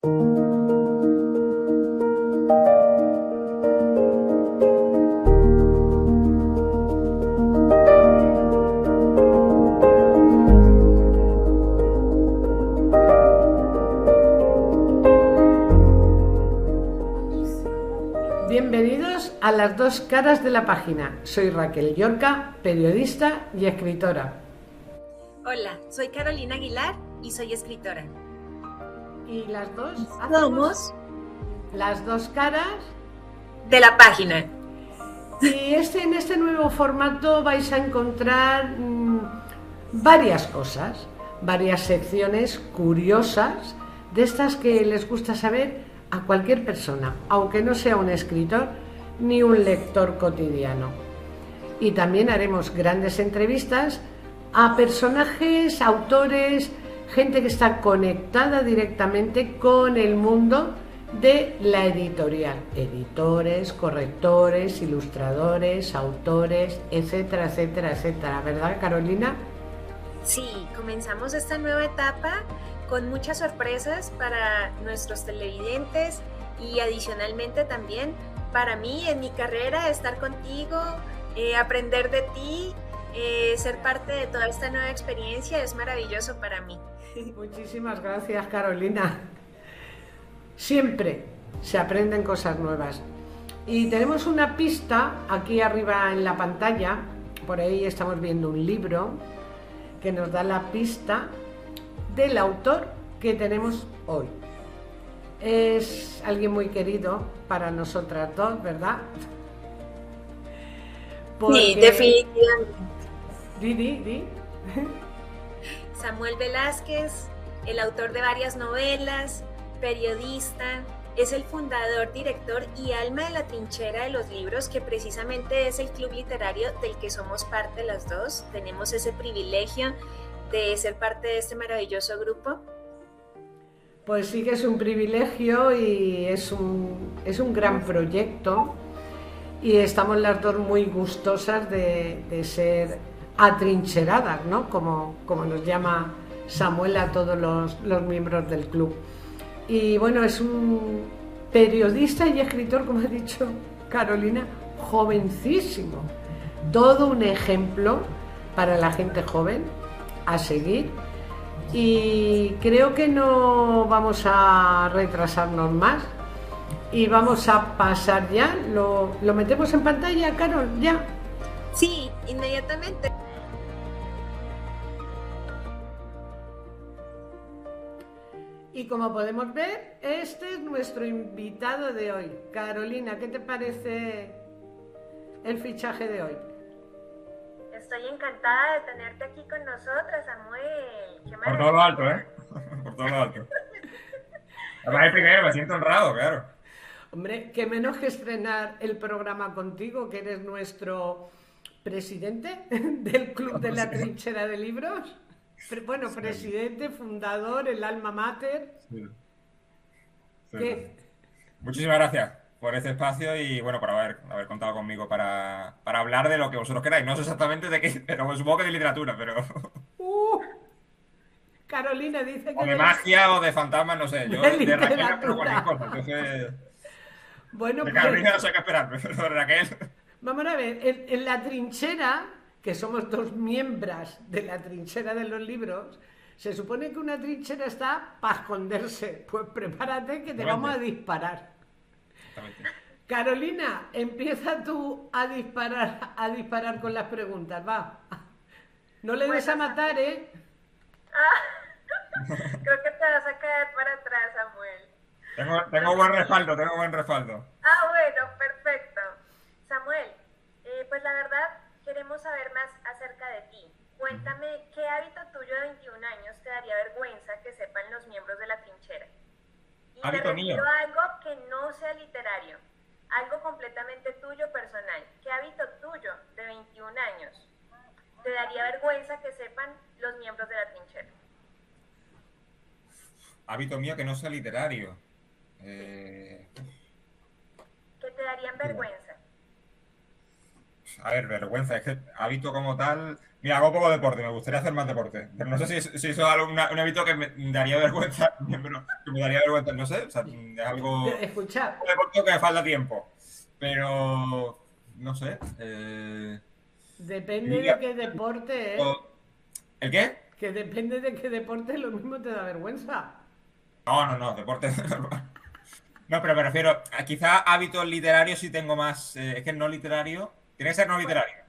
Bienvenidos a Las Dos Caras de la Página. Soy Raquel Llorca, periodista y escritora. Hola, soy Carolina Aguilar y soy escritora. Y las dos somos Las Dos Caras de la Página. Y en este nuevo formato vais a encontrar varias cosas, varias secciones curiosas, de estas que les gusta saber a cualquier persona, aunque no sea un escritor ni un lector cotidiano. Y también haremos grandes entrevistas a personajes, autores, gente que está conectada directamente con el mundo de la editorial. Editores, correctores, ilustradores, autores, etcétera, etcétera, etcétera. ¿Verdad, Carolina? Sí, comenzamos esta nueva etapa con muchas sorpresas para nuestros televidentes y adicionalmente también para mí en mi carrera, estar contigo, aprender de ti, ser parte de toda esta nueva experiencia es maravilloso para mí. Muchísimas gracias, Carolina. Siempre se aprenden cosas nuevas. Y tenemos una pista aquí arriba en la pantalla, por ahí estamos viendo un libro que nos da la pista del autor que tenemos hoy. Es alguien muy querido para nosotras dos, ¿verdad? Porque... Sí, definitivamente. Di. Samuel Velázquez, el autor de varias novelas, periodista, es el fundador, director y alma de La Trinchera de los Libros, que precisamente es el club literario del que somos parte las dos. Tenemos ese privilegio de ser parte de este maravilloso grupo. Pues sí que es un privilegio y es un gran proyecto y estamos las dos muy gustosas de ser atrincheradas, ¿no? Como nos llama Samuel a todos los miembros del club. Y bueno, es un periodista y escritor, como ha dicho Carolina, jovencísimo. Todo un ejemplo para la gente joven a seguir. Y creo que no vamos a retrasarnos más y vamos a pasar ya. ¿Lo metemos en pantalla, Carol? ¿Ya? Sí, inmediatamente. Y como podemos ver, este es nuestro invitado de hoy. Carolina, ¿qué te parece el fichaje de hoy? Estoy encantada de tenerte aquí con nosotras, Samuel. Qué por todo lo alto, ¿eh? Por todo lo alto. Además, el primero, me siento honrado, claro. Hombre, qué menos que estrenar el programa contigo, que eres nuestro presidente del Club de la Trinchera de Libros. Bueno, sí. Presidente, fundador, el alma mater. Sí. ¿Qué? Muchísimas gracias por este espacio y bueno, por haber contado conmigo para hablar de lo que vosotros queráis. No sé exactamente de qué, pero supongo que de literatura, pero... Carolina dice que... O de magia o de fantasmas, no sé. Yo de Raquel espero cualquier cosa. Entonces... Bueno, de Carolina no sé qué esperar, pero de Raquel... Vamos a ver, en la trinchera, que somos dos miembros de la trinchera de los libros, se supone que una trinchera está para esconderse. Pues prepárate que te vamos a disparar. Carolina, empieza tú a disparar con las preguntas, va. No le des a matar, ¿eh? Creo que te vas a caer para atrás, Samuel. Tengo buen respaldo. Bueno, perfecto. Samuel, pues la verdad queremos saber más acerca de ti. Cuéntame, ¿qué hábito tuyo de 21 años te daría vergüenza que sepan los miembros de la trinchera? Y hábito mío. A algo que no sea literario, algo completamente tuyo, personal. ¿Qué hábito tuyo de 21 años te daría vergüenza que sepan los miembros de la trinchera? Hábito mío que no sea literario. Que te darían vergüenza. A ver, vergüenza, es que hábito como tal. Mira, hago poco deporte, me gustaría hacer más deporte. Pero no sé si eso es algo, un hábito que me daría vergüenza, pero que me daría vergüenza, no sé. O sea, es algo. Escucha, Un deporte que me falta tiempo. Pero. No sé. Yo depende de diría. qué deporte, ¿eh? ¿El qué? Que depende de qué deporte lo mismo te da vergüenza. No, no, no, deporte. No, pero me refiero, quizá hábitos literarios sí tengo más. Es que no literario. Tiene que ser no Bueno, literario.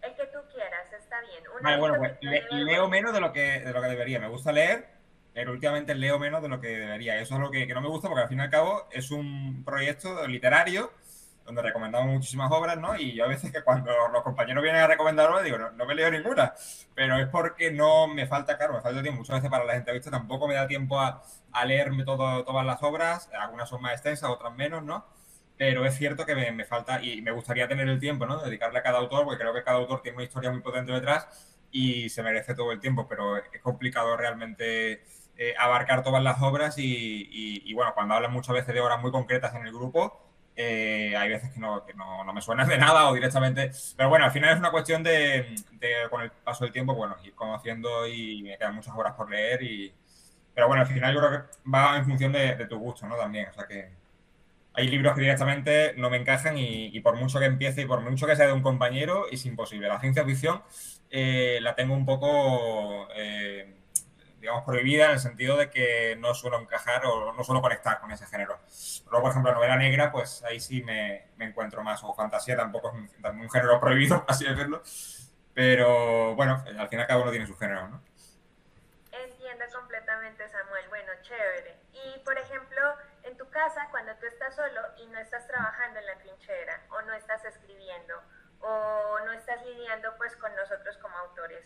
el que tú quieras, está bien. Un Vale, bueno, hábito pues que te dé leo vergüenza. menos de lo que debería. Me gusta leer, pero últimamente leo menos de lo que debería. Eso es lo que no me gusta porque al fin y al cabo es un proyecto literario donde recomendamos muchísimas obras, ¿no? Y yo a veces que cuando los compañeros vienen a recomendar obras digo, no, no me leo ninguna. Pero es porque no me falta, claro, me falta tiempo. Muchas veces para las entrevistas tampoco me da tiempo a leerme todas las obras. Algunas son más extensas, otras menos, ¿no? Pero es cierto que me falta y me gustaría tener el tiempo, ¿no? Dedicarle a cada autor, porque creo que cada autor tiene una historia muy potente detrás y se merece todo el tiempo, pero es complicado realmente abarcar todas las obras y, bueno, cuando hablan muchas veces de obras muy concretas en el grupo, hay veces que no me suenan de nada o directamente... Pero bueno, al final es una cuestión con el paso del tiempo, bueno, ir conociendo y me quedan muchas horas por leer Pero bueno, al final yo creo que va en función de tu gusto, ¿no? También, o sea que... Hay libros que directamente no me encajan y por mucho que empiece y por mucho que sea de un compañero, es imposible. La ciencia ficción la tengo un poco, digamos, prohibida en el sentido de que no suelo encajar o no suelo conectar con ese género. Luego, por ejemplo, novela negra, pues ahí sí me encuentro más. O fantasía tampoco es un género prohibido, así decirlo. Pero bueno, al final cada uno tiene su género, ¿no? Entiendo completamente, Samuel. Bueno, chévere. Y por ejemplo, en tu casa, cuando tú estás solo y no estás trabajando en la trinchera, o no estás escribiendo, o no estás lidiando pues con nosotros como autores,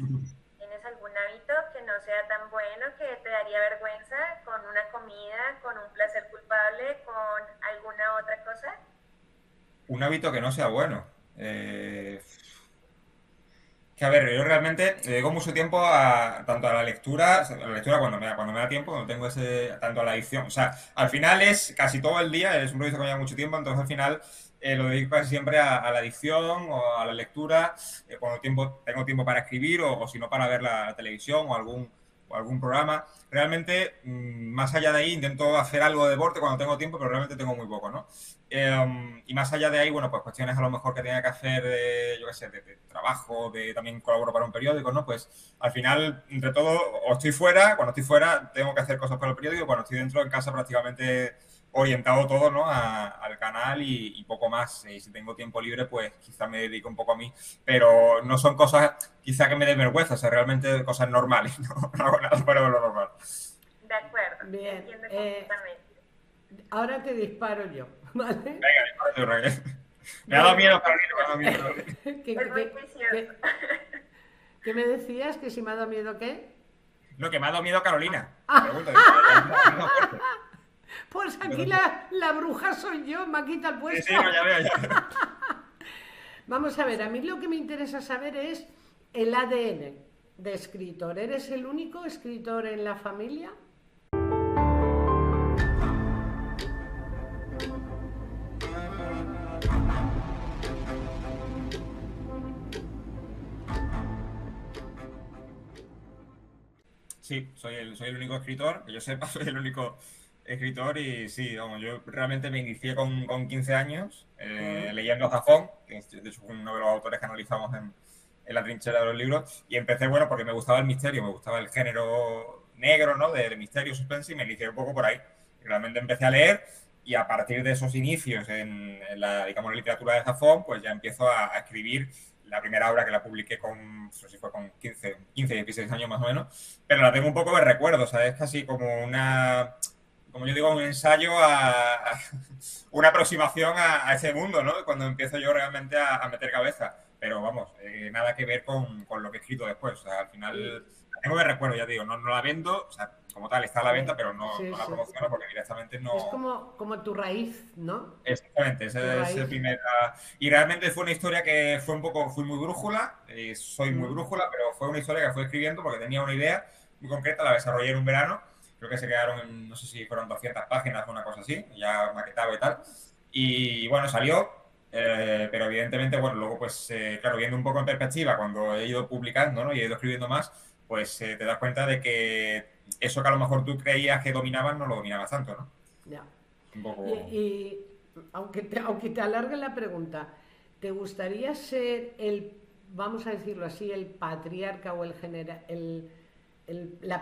¿tienes algún hábito que no sea tan bueno, que te daría vergüenza, con una comida, con un placer culpable, con alguna otra cosa? Un hábito que no sea bueno. Que a ver, yo realmente le dedico mucho tiempo tanto a la lectura cuando me da tiempo, cuando tengo tanto a la edición. O sea, al final es casi todo el día, es un proyecto que me lleva mucho tiempo, entonces al final lo dedico casi siempre a la edición o a la lectura, cuando tengo tiempo para escribir o si no para ver la televisión o algún programa. Realmente, más allá de ahí, intento hacer algo de deporte cuando tengo tiempo, pero realmente tengo muy poco, ¿no? Y más allá de ahí, bueno, pues cuestiones a lo mejor que tenga que hacer yo qué sé, de trabajo, también colaboro para un periódico, ¿no? Pues al final, entre todo, o estoy fuera, cuando estoy fuera tengo que hacer cosas para el periódico, cuando estoy dentro en casa prácticamente orientado todo, ¿no? Al canal y poco más. Y si tengo tiempo libre, pues quizá me dedico un poco a mí, pero no son cosas quizá que me den vergüenza, o sea, realmente cosas normales, ¿no? No hago nada fuera de lo normal. De acuerdo, Bien, entiendo completamente. ahora te disparo yo, ¿vale? Venga, dispara tú, Raquel. Me ha dado Bueno, miedo, Carolina, me ha dado miedo. ¿qué, Es muy qué- juicioso. qué- qué me decías? ¿Que si me ha dado miedo qué? No, que me ha dado miedo Carolina. Pregunta, digo, Pues aquí la bruja soy yo, me quita el sí, sí, puesto. no, ya veo, ya veo. Vamos a ver, a mí lo que me interesa saber es el ADN de escritor. ¿Eres el único escritor en la familia? Sí, soy el único escritor, que yo sepa, soy el único escritor y sí, vamos, yo realmente me inicié con 15 años Mm. leyendo a Zafón, que de hecho fue uno de los autores que analizamos en la trinchera de los libros, y empecé, bueno, porque me gustaba el misterio, me gustaba el género negro, ¿no? De misterio, suspense, y me inicié un poco por ahí. Y realmente empecé a leer y a partir de esos inicios en la, digamos, la literatura de Zafón, pues ya empiezo a escribir la primera obra que la publiqué no sé si fue con 15, 16 años más o menos, pero la tengo un poco de recuerdo, ¿sabes? Casi como yo digo, un ensayo una aproximación a ese mundo, ¿no? Cuando empiezo yo realmente a meter cabeza. Pero vamos, nada que ver con lo que he escrito después. O sea, al final Y, la tengo de recuerdo, ya te digo, no la vendo, o sea, como tal está a la venta, sí, pero no, sí, no la sí. promociono porque directamente Es no. como tu raíz, ¿no? Exactamente, Tu ese es el raíz. primer. Y realmente fue una historia que fui muy brújula, soy muy Mm. brújula, pero fue una historia que fui escribiendo porque tenía una idea muy concreta, la desarrollé en un verano, creo que se quedaron no sé si fueron 200 páginas o una cosa así, ya maquetado y tal. Y bueno, salió. Pero evidentemente, bueno, luego pues, claro, viendo un poco en perspectiva, cuando he ido publicando, ¿no? Y he ido escribiendo más, pues te das cuenta de que eso que a lo mejor tú creías que dominabas, no lo dominabas tanto, ¿no? Ya. Un Y, poco... y aunque te alargue la pregunta, ¿te gustaría ser el, vamos a decirlo así, el patriarca o la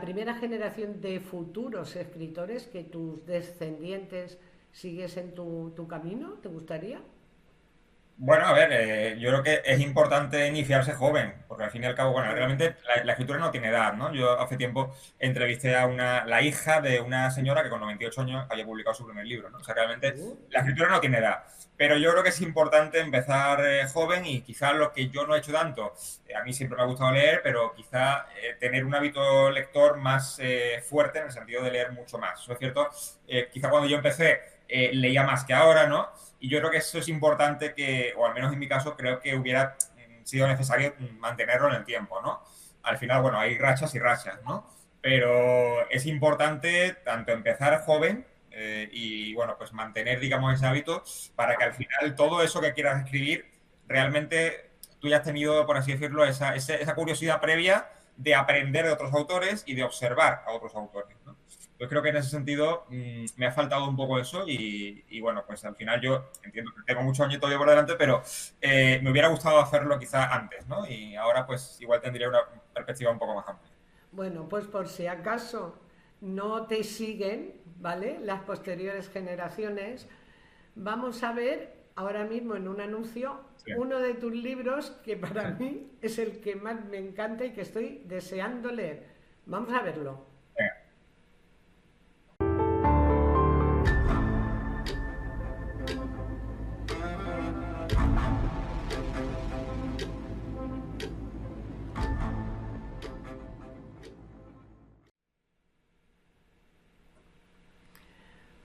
primera generación de futuros escritores, que tus descendientes siguiesen tu camino? ¿Te gustaría? Bueno, a ver, yo creo que es importante iniciarse joven, porque al fin y al cabo, bueno, Sí. realmente la escritura no tiene edad, ¿no? Yo hace tiempo entrevisté a la hija de una señora que con 98 años había publicado su primer libro, ¿no? O sea, realmente Uh, la escritura no tiene edad, pero yo creo que es importante empezar joven y quizás lo que yo no he hecho tanto, a mí siempre me ha gustado leer, pero quizá tener un hábito lector más fuerte en el sentido de leer mucho más. Eso es cierto, quizá cuando yo empecé leía más que ahora, ¿no? Y yo creo que eso es importante que, o al menos en mi caso, creo que hubiera sido necesario mantenerlo en el tiempo, ¿no? Al final, bueno, hay rachas y rachas, ¿no? Pero es importante tanto empezar joven y, bueno, pues mantener, digamos, ese hábito para que al final todo eso que quieras escribir, realmente tú ya has tenido, por así decirlo, esa curiosidad previa de aprender de otros autores y de observar a otros autores, ¿no? Yo creo que en ese sentido me ha faltado un poco eso y, bueno, pues al final yo entiendo que tengo muchos años todavía por delante, pero me hubiera gustado hacerlo quizá antes, ¿no? Y ahora pues igual tendría una perspectiva un poco más amplia. bueno, pues por si acaso no te siguen, ¿vale? Las posteriores generaciones, vamos a ver ahora mismo en un anuncio Sí. uno de tus libros que para mí es el que más me encanta y que estoy deseando leer. Vamos a verlo. Venga.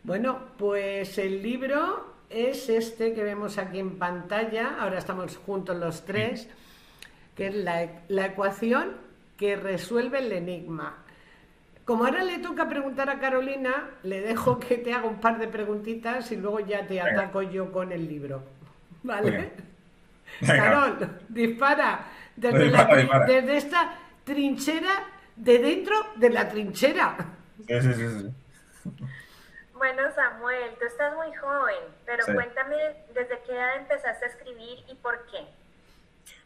Bueno, pues el libro es este que vemos aquí en pantalla, ahora estamos juntos los tres, que es la ecuación que resuelve el enigma. Como ahora le toca preguntar a Carolina, le dejo que te haga un par de preguntitas y luego ya te Venga, ataco yo con el libro. muy ¿Vale? bien. Venga, Carol, dispara dispara, dispara. desde esta trinchera de dentro de la trinchera. Sí, sí, sí, sí. Bueno, Samuel, tú estás muy joven, pero Sí. cuéntame desde qué edad empezaste a escribir y por qué.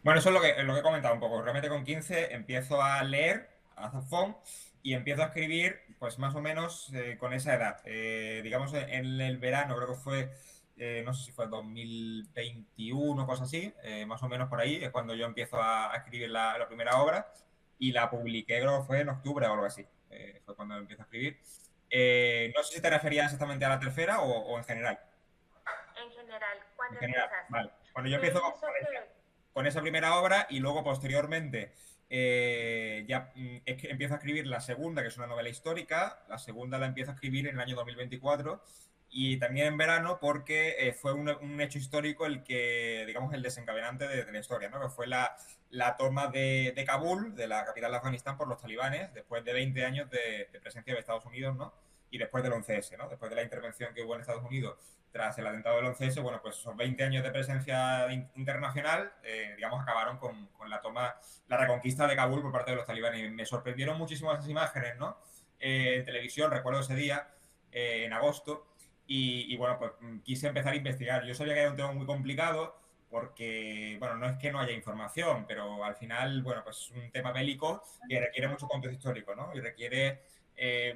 Bueno, eso es lo que he comentado un poco. Realmente con 15 empiezo a leer a Zafón y empiezo a escribir, pues más o menos con esa edad. Digamos en el verano, creo que fue, no sé si fue 2021 o cosas así, más o menos por ahí, es cuando yo empiezo a escribir la primera obra y la publiqué, creo que fue en octubre o algo así. Fue cuando empiezo a escribir. No sé si te referías exactamente a la tercera o en general. En general, En ¿cuándo general, empezaste? vale. Bueno, yo ¿Qué empiezo hizo que... con esa primera obra y luego posteriormente ya es que empiezo a escribir la segunda, que es una novela histórica. La segunda la empiezo a escribir en el año 2024 y también en verano porque fue un hecho histórico el que, digamos, el desencadenante de la historia, ¿no? Que fue la toma de Kabul, de la capital de Afganistán, por los talibanes, después de 20 años de presencia de Estados Unidos, ¿no? Y después del 11S, ¿no? Después de la intervención que hubo en Estados Unidos tras el atentado del 11S, bueno, pues esos 20 años de presencia internacional, digamos, acabaron con la toma, la reconquista de Kabul por parte de los talibanes. Y me sorprendieron muchísimo esas imágenes, ¿no? En televisión, recuerdo ese día, en agosto, y bueno, pues quise empezar a investigar. Yo sabía que era un tema muy complicado, porque, bueno, no es que no haya información, pero al final, bueno, pues es un tema bélico que requiere mucho contexto histórico, ¿no? Y requiere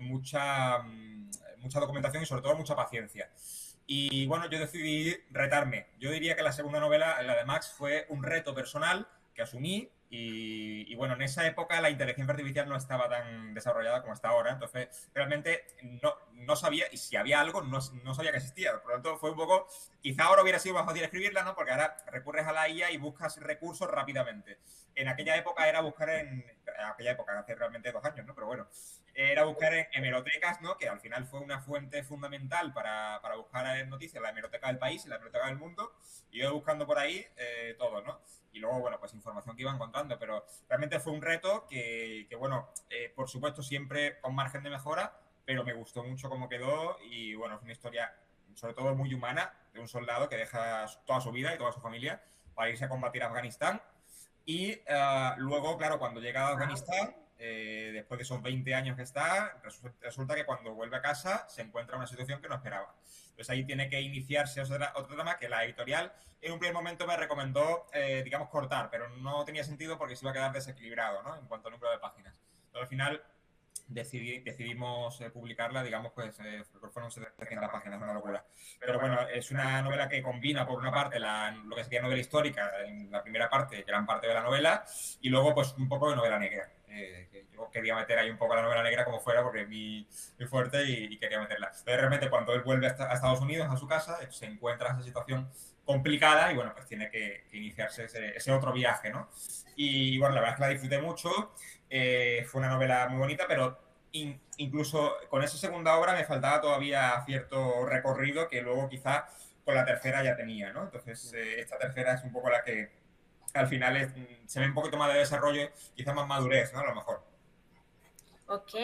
mucha documentación y sobre todo mucha paciencia. Y bueno, yo decidí retarme. Yo diría que la segunda novela, la de Max, fue un reto personal que asumí y bueno, en esa época la inteligencia artificial no estaba tan desarrollada como está ahora, entonces realmente no sabía, y si había algo, no sabía que existía. Por lo tanto, fue un poco, quizá ahora hubiera sido más fácil escribirla, ¿no? Porque ahora recurres a la IA y buscas recursos rápidamente. En aquella época era buscar aquella época, hace realmente 2 años, ¿no? Pero bueno, era buscar en hemerotecas, ¿no? Que al final fue una fuente fundamental para buscar noticias, la hemeroteca del país y la hemeroteca del mundo, y yo buscando por ahí todo, ¿no? Y luego, bueno, pues información que iba encontrando, pero realmente fue un reto que bueno, por supuesto siempre con margen de mejora, pero me gustó mucho cómo quedó y bueno, es una historia sobre todo muy humana, de un soldado que deja toda su vida y toda su familia para irse a combatir a Afganistán. Y luego, claro, cuando llega a Afganistán, después de esos 20 años que está, resulta que cuando vuelve a casa se encuentra en una situación que no esperaba. Entonces ahí tiene que iniciarse otro trama que la editorial en un primer momento me recomendó, digamos, cortar, pero no tenía sentido porque se iba a quedar desequilibrado, ¿no? En cuanto al número de páginas. Pero al final decidimos publicarla, digamos, pues fueron 700 páginas, una locura. Pero bueno, es una novela que combina, por una parte, lo que sería novela histórica, en la primera parte, gran parte de la novela, y luego, pues, un poco de novela negra. Que yo quería meter ahí un poco la novela negra como fuera, porque es muy fuerte y quería meterla. Pero realmente, cuando él vuelve a Estados Unidos, a su casa, se encuentra en esa situación complicada y, bueno, pues tiene que iniciarse ese otro viaje, ¿no? Y, bueno, la verdad es que la disfruté mucho. Fue una novela muy bonita, pero incluso con esa segunda obra me faltaba todavía cierto recorrido que luego quizá con la tercera ya tenía, ¿no? Entonces, esta tercera es un poco la que al final se ve un poquito más de desarrollo, quizá más madurez, ¿no? A lo mejor. Ok,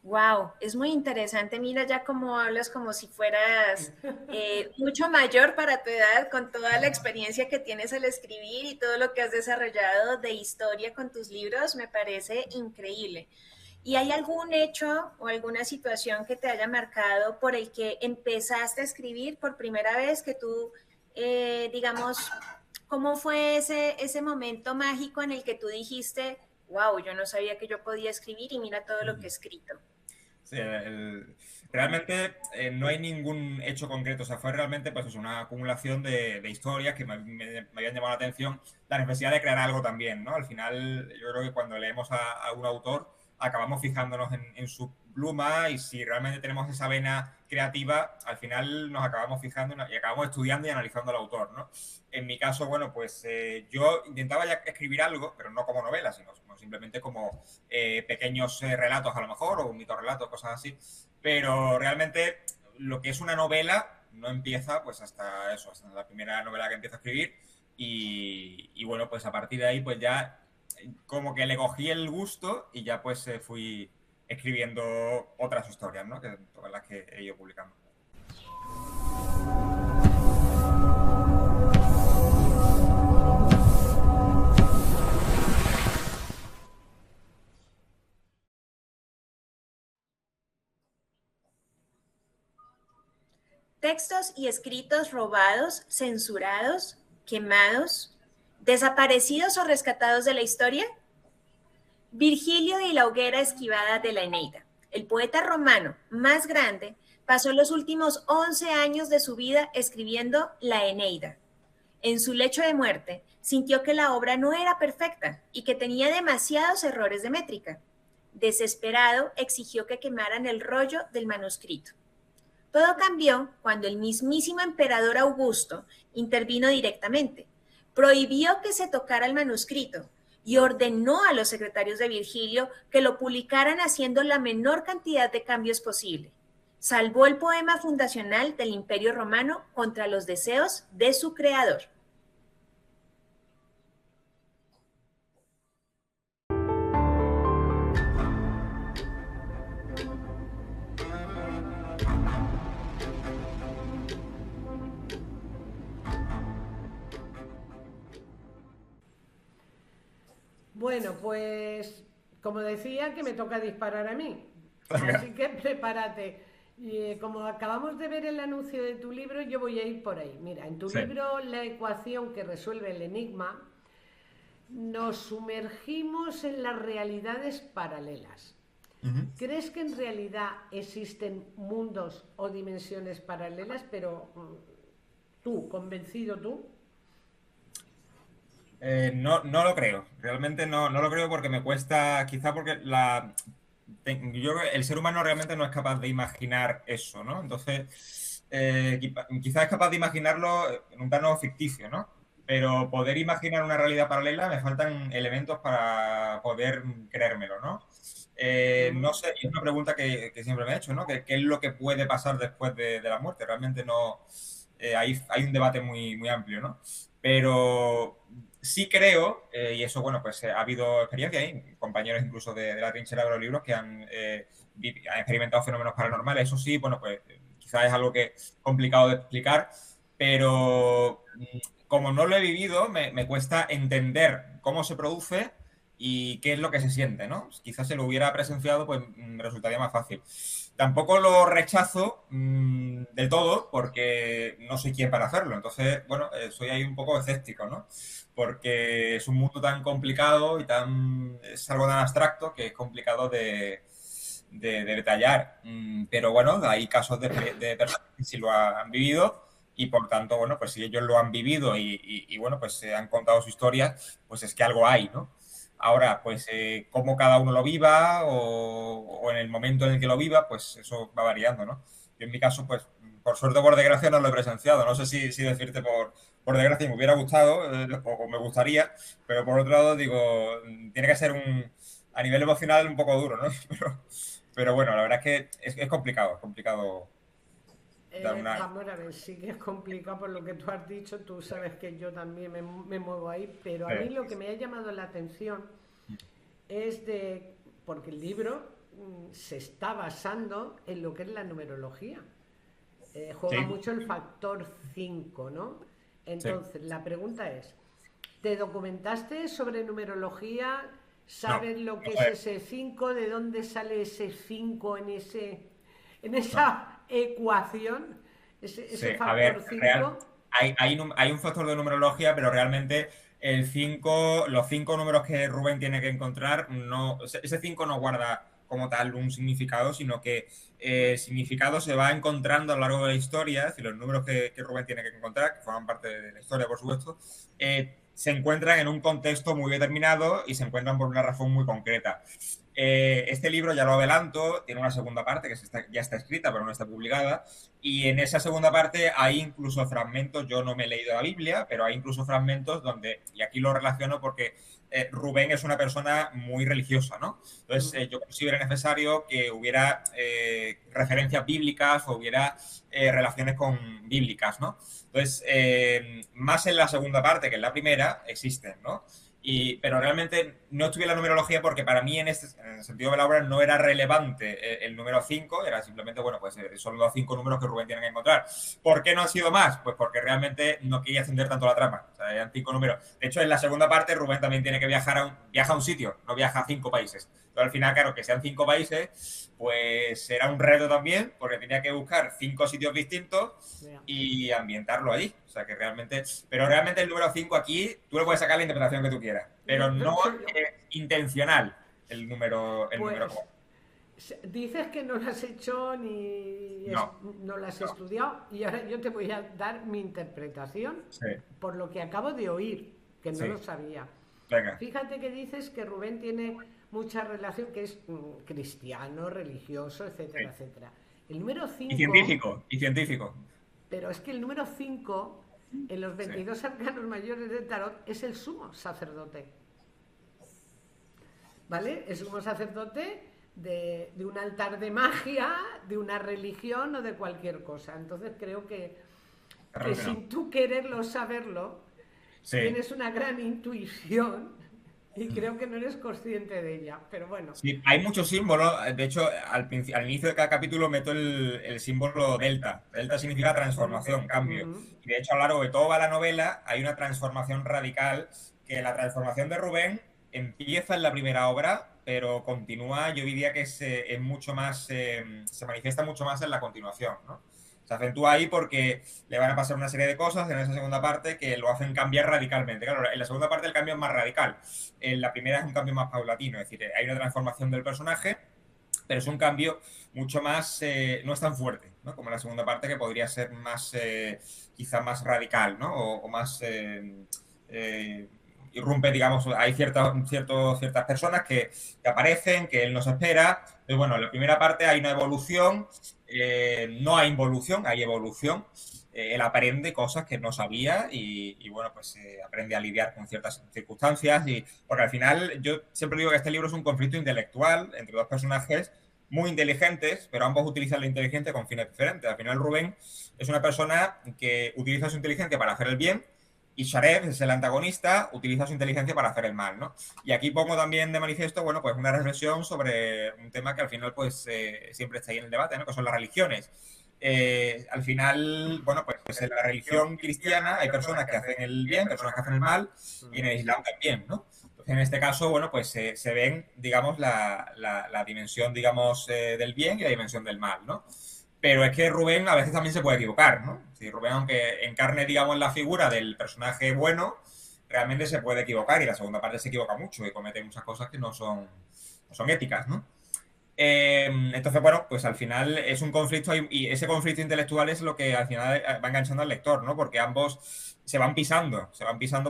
wow, es muy interesante. Mira ya cómo hablas como si fueras mucho mayor para tu edad, con toda la experiencia que tienes al escribir y todo lo que has desarrollado de historia con tus libros, me parece increíble. ¿Y hay algún hecho o alguna situación que te haya marcado por el que empezaste a escribir por primera vez, que tú, digamos, cómo fue ese momento mágico en el que tú dijiste, wow, yo no sabía que yo podía escribir y mira todo lo que he escrito? Sí, realmente no hay ningún hecho concreto, o sea, fue realmente pues, una acumulación de historias que me habían llamado la atención, la necesidad de crear algo también, ¿no? Al final, yo creo que cuando leemos a un autor, acabamos fijándonos en su pluma y si realmente tenemos esa vena creativa, al final nos acabamos fijando y acabamos estudiando y analizando al autor, ¿no? En mi caso, bueno, pues yo intentaba ya escribir algo, pero no como novela, sino simplemente como pequeños relatos a lo mejor, o mitorrelatos, cosas así. Pero realmente lo que es una novela no empieza pues hasta eso, hasta la primera novela que empiezo a escribir. Y bueno, pues a partir de ahí pues ya como que le cogí el gusto y ya pues fui escribiendo otras historias, ¿no? Que todas las que he ido publicando. Textos y escritos robados, censurados, quemados, desaparecidos o rescatados de la historia. Virgilio y la hoguera esquivada de la Eneida. El poeta romano más grande pasó los últimos 11 años de su vida escribiendo la Eneida. En su lecho de muerte, sintió que la obra no era perfecta y que tenía demasiados errores de métrica. Desesperado, exigió que quemaran el rollo del manuscrito. Todo cambió cuando el mismísimo emperador Augusto intervino directamente. Prohibió que se tocara el manuscrito y ordenó a los secretarios de Virgilio que lo publicaran haciendo la menor cantidad de cambios posible. Salvó el poema fundacional del Imperio Romano contra los deseos de su creador. Bueno, pues como decía, que me toca disparar a mí. Así que prepárate. Y, como acabamos de ver el anuncio de tu libro, yo voy a ir por ahí. Mira, en tu libro, La ecuación que resuelve el enigma, nos sumergimos en las realidades paralelas. ¿Crees que en realidad existen mundos o dimensiones paralelas? Pero tú, convencido tú. No lo creo, realmente no lo creo porque me cuesta, quizá porque yo creo que el ser humano realmente no es capaz de imaginar eso, ¿no? Entonces, quizás es capaz de imaginarlo en un plano ficticio, ¿no? Pero poder imaginar una realidad paralela me faltan elementos para poder creérmelo, ¿no? No sé, y es una pregunta que siempre me he hecho, ¿no? ¿Qué es lo que puede pasar después de la muerte? Realmente no, hay un debate muy amplio, ¿no? Pero sí creo, y eso, bueno, pues ha habido experiencia ahí, compañeros incluso de la trinchera de los libros que han experimentado fenómenos paranormales. Eso sí, bueno, pues quizás es algo que es complicado de explicar, pero como no lo he vivido, me cuesta entender cómo se produce y qué es lo que se siente, ¿no? Quizás si lo hubiera presenciado, pues me resultaría más fácil. Tampoco lo rechazo del todo porque no soy quien para hacerlo. Entonces, bueno, soy ahí un poco escéptico, ¿no? Porque es un mundo tan complicado y es algo tan abstracto que es complicado de detallar. Pero bueno, hay casos de personas que sí lo han vivido y por tanto, bueno, pues si ellos lo han vivido y bueno, pues se han contado su historia, pues es que algo hay, ¿no? Ahora, pues cómo cada uno lo viva o en el momento en el que lo viva, pues eso va variando, ¿no? Yo en mi caso, pues por suerte o por desgracia no lo he presenciado. No sé si decirte por desgracia me hubiera gustado o me gustaría, pero por otro lado digo, tiene que ser a nivel emocional un poco duro, ¿no? Pero bueno, la verdad es que es complicado dar una... Vamos a ver, sí que es complicado por lo que tú has dicho, tú sabes que yo también me muevo ahí, pero a mí lo que me ha llamado la atención es porque el libro se está basando en lo que es la numerología. Juega mucho el factor 5, ¿no? Entonces, la pregunta es, ¿te documentaste sobre numerología? ¿Sabes lo que es ese 5? ¿De dónde sale ese 5 en esa ecuación? Ese factor 5. Hay un factor de numerología, pero realmente los 5 números que Rubén tiene que encontrar, ese 5 no guarda como tal un significado, sino que el significado se va encontrando a lo largo de la historia. Es decir, los números que Rubén tiene que encontrar, que forman parte de la historia, por supuesto, se encuentran en un contexto muy determinado y se encuentran por una razón muy concreta. Este libro, ya lo adelanto, tiene una segunda parte que ya está escrita, pero no está publicada, y en esa segunda parte hay incluso fragmentos, yo no me he leído la Biblia, pero hay incluso fragmentos donde, y aquí lo relaciono porque Rubén es una persona muy religiosa, ¿no? Entonces yo considero necesario que hubiera referencias bíblicas o hubiera relaciones bíblicas, ¿no? Entonces, más en la segunda parte que en la primera, existen, ¿no? Pero realmente no estudié la numerología porque para mí en el sentido de la obra no era relevante el número 5, era simplemente, bueno, pues son los 5 números que Rubén tiene que encontrar. ¿Por qué no han sido más? Pues porque realmente no quería extender tanto la trama, o sea, eran 5 números. De hecho, en la segunda parte Rubén también tiene que viaja a un sitio, no viaja a 5 países. Entonces, al final, claro, que sean 5 países, pues era un reto también, porque tenía que buscar 5 sitios distintos y ambientarlo allí. O sea, que realmente... Pero realmente el número 5 aquí, tú le puedes sacar la interpretación que tú quieras, pero no es intencional el número Dices que no lo has hecho ni no lo has estudiado, y ahora yo te voy a dar mi interpretación por lo que acabo de oír, que no lo sabía. Venga. Fíjate que dices que Rubén tiene mucha relación, que es cristiano, religioso, etcétera, etcétera. El número 5... Y científico. Pero es que el número 5, en los 22 arcanos mayores del tarot, es el sumo sacerdote. ¿Vale? El sumo sacerdote de un altar de magia, de una religión o de cualquier cosa. Entonces creo que sin tú quererlo saberlo, tienes una gran intuición y creo que no eres consciente de ella, pero bueno. Sí, hay muchos símbolos. De hecho, al inicio de cada capítulo meto el símbolo delta. Delta significa transformación, cambio. Y de hecho, a lo largo de toda la novela hay una transformación radical, que la transformación de Rubén empieza en la primera obra, pero continúa, yo diría que es mucho más, se manifiesta mucho más en la continuación, ¿no? Se acentúa ahí porque le van a pasar una serie de cosas en esa segunda parte que lo hacen cambiar radicalmente. Claro, en la segunda parte el cambio es más radical. En la primera es un cambio más paulatino, es decir, hay una transformación del personaje, pero es un cambio mucho más, no es tan fuerte, ¿no? Como en la segunda parte, que podría ser más, quizá más radical, ¿no? O más... irrumpe, digamos, hay ciertas personas que aparecen, que él no se espera. Pero bueno, en la primera parte hay una evolución, no hay involución, hay evolución. Él aprende cosas que no sabía y bueno, pues aprende a lidiar con ciertas circunstancias. Porque al final, yo siempre digo que este libro es un conflicto intelectual entre dos personajes muy inteligentes, pero ambos utilizan la inteligencia con fines diferentes. Al final, Rubén es una persona que utiliza su inteligencia para hacer el bien, y Sharev es el antagonista, utiliza su inteligencia para hacer el mal, ¿no? Y aquí pongo también de manifiesto, bueno, pues una reflexión sobre un tema que al final, pues, siempre está ahí en el debate, ¿no? Que son las religiones. al final, bueno, pues en la religión cristiana hay personas que hacen el bien, personas que hacen el mal, y en el Islam también, ¿no? Entonces, en este caso, bueno, pues se ven, digamos, la dimensión, digamos, del bien y la dimensión del mal, ¿no? Pero es que Rubén a veces también se puede equivocar, ¿no? Si Rubén, aunque encarne, digamos, la figura del personaje bueno, realmente se puede equivocar, y la segunda parte se equivoca mucho y comete muchas cosas que no son éticas, ¿no? Entonces, bueno, pues al final es un conflicto y ese conflicto intelectual es lo que al final va enganchando al lector, ¿no? Porque ambos se van pisando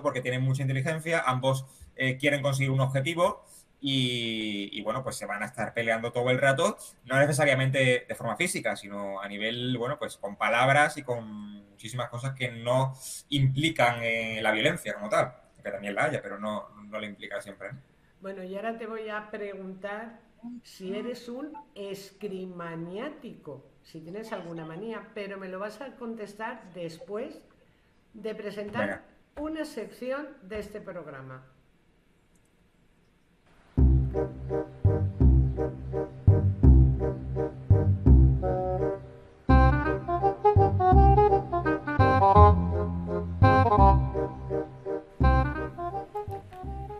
porque tienen mucha inteligencia, ambos quieren conseguir un objetivo y, bueno, pues se van a estar peleando todo el rato, no necesariamente de forma física, sino a nivel, bueno, pues con palabras y con muchísimas cosas que no implican la violencia como tal, que también la haya, pero no la implica siempre, ¿no? Bueno, y ahora te voy a preguntar si eres un escrimaniático, si tienes alguna manía, pero me lo vas a contestar después de presentar Venga. una sección de este programa.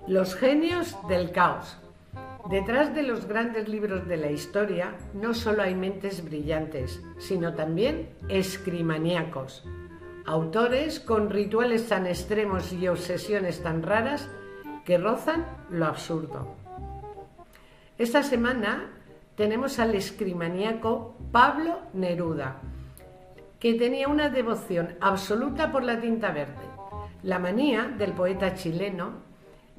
Los genios del caos. Detrás de los grandes libros de la historia no solo hay mentes brillantes, sino también escrimaníacos. Autores con rituales tan extremos y obsesiones tan raras que rozan lo absurdo. Esta semana tenemos al escrimaníaco Pablo Neruda, que tenía una devoción absoluta por la tinta verde. La manía del poeta chileno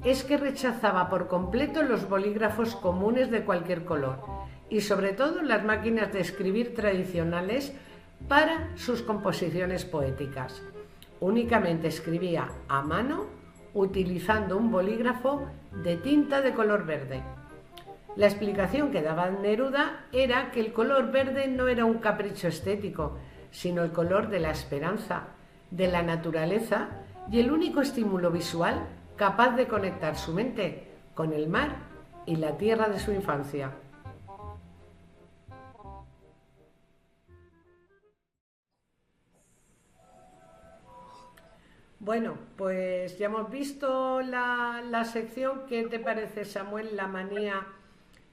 es que rechazaba por completo los bolígrafos comunes de cualquier color y sobre todo las máquinas de escribir tradicionales para sus composiciones poéticas. Únicamente escribía a mano utilizando un bolígrafo de tinta de color verde. La explicación que daba Neruda era que el color verde no era un capricho estético, sino el color de la esperanza, de la naturaleza y el único estímulo visual capaz de conectar su mente con el mar y la tierra de su infancia. Bueno, pues ya hemos visto la sección. ¿Qué te parece, Samuel, la manía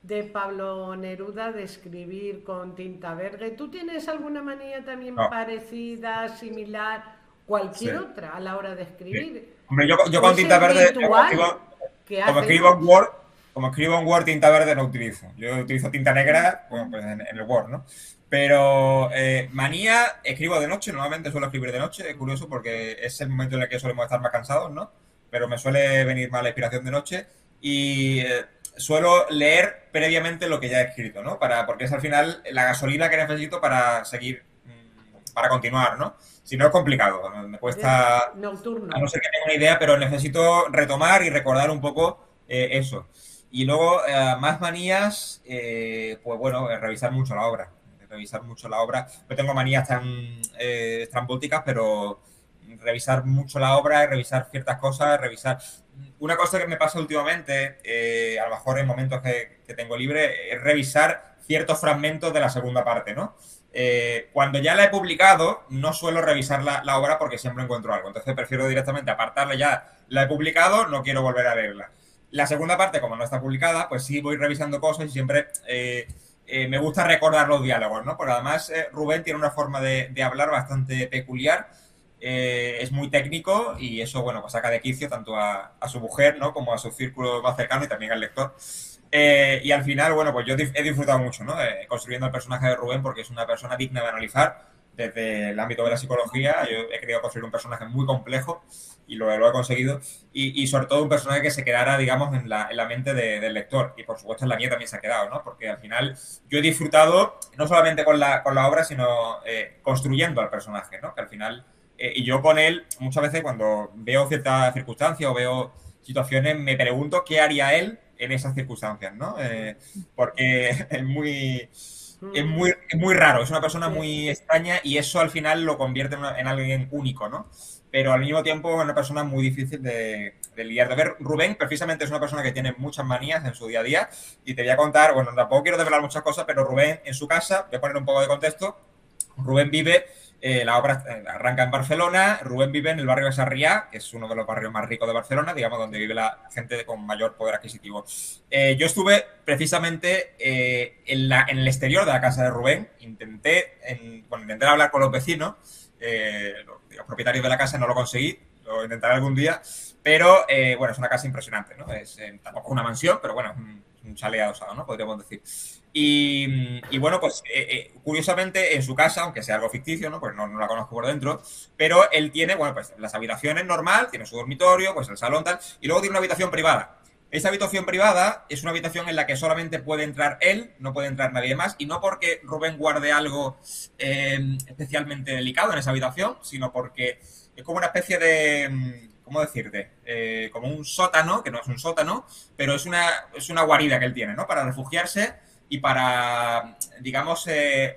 de Pablo Neruda de escribir con tinta verde? ¿Tú tienes alguna manía también No. parecida, similar, cualquier Sí. otra a la hora de escribir? Sí. Hombre, yo con Ese tinta verde, ritual que como hace, escribo ¿no? en Word, tinta verde no utilizo. Yo utilizo tinta negra, bueno, pues en el Word, ¿no? Pero manía, escribo de noche, normalmente suelo escribir de noche, es curioso porque es el momento en el que solemos estar más cansados, ¿no? Pero me suele venir más la inspiración de noche y suelo leer previamente lo que ya he escrito, ¿no? Porque es al final la gasolina que necesito para seguir, para continuar, ¿no? Si no es complicado, me cuesta, a no Nocturno. ser que tenga una idea, pero necesito retomar y recordar un poco eso. Y luego, más manías, pues bueno, revisar mucho la obra. Revisar mucho la obra. No tengo manías tan estrambóticas, pero revisar mucho la obra, revisar ciertas cosas, revisar... Una cosa que me pasa últimamente, a lo mejor en momentos que tengo libre, es revisar ciertos fragmentos de la segunda parte, ¿no? Cuando ya la he publicado, no suelo revisar la obra porque siempre encuentro algo. Entonces prefiero directamente apartarla ya. La he publicado, no quiero volver a leerla. La segunda parte, como no está publicada, pues sí voy revisando cosas y siempre me gusta recordar los diálogos, ¿no? Porque además Rubén tiene una forma de hablar bastante peculiar. Es muy técnico y eso, bueno, pues saca de quicio tanto a su mujer, ¿no? Como a su círculo más cercano y también al lector. Y al final, bueno, pues yo he disfrutado mucho, ¿no? Construyendo el personaje de Rubén porque es una persona digna de analizar desde el ámbito de la psicología. Yo he querido construir un personaje muy complejo y lo he conseguido. Y sobre todo un personaje que se quedara, digamos, en la mente del lector. Y por supuesto en la mía también se ha quedado, ¿no? Porque al final yo he disfrutado no solamente con la obra, sino construyendo al personaje, ¿no? Que al final... y yo con él, muchas veces cuando veo ciertas circunstancias o veo situaciones, me pregunto qué haría él en esas circunstancias, ¿no? Porque es muy raro, es una persona Sí. muy extraña y eso al final lo convierte en alguien único, ¿no? Pero al mismo tiempo es una persona muy difícil de lidiar. De ver, Rubén precisamente es una persona que tiene muchas manías en su día a día y te voy a contar, bueno, tampoco quiero desvelar muchas cosas, pero Rubén en su casa, voy a poner un poco de contexto, Rubén vive, la obra arranca en Barcelona, Rubén vive en el barrio de Sarriá, que es uno de los barrios más ricos de Barcelona, digamos, donde vive la gente con mayor poder adquisitivo. Yo estuve precisamente en el exterior de la casa de Rubén, intenté hablar con los vecinos, los propietarios de la casa, no lo conseguí, lo intentaré algún día, pero bueno, es una casa impresionante, ¿no? Es tampoco una mansión, pero bueno, un chalet adosado, ¿no? Podríamos decir. Y bueno, pues curiosamente en su casa, aunque sea algo ficticio, ¿no? Pues no la conozco por dentro, pero él tiene, bueno, pues las habitaciones normal, tiene su dormitorio, pues el salón tal, y luego tiene una habitación privada. Esa habitación privada es una habitación en la que solamente puede entrar él, no puede entrar nadie más, y no porque Rubén guarde algo especialmente delicado en esa habitación, sino porque es como una especie de, ¿cómo decirte? Como un sótano, que no es un sótano, pero es una guarida que él tiene, ¿no? Para refugiarse y para, digamos, él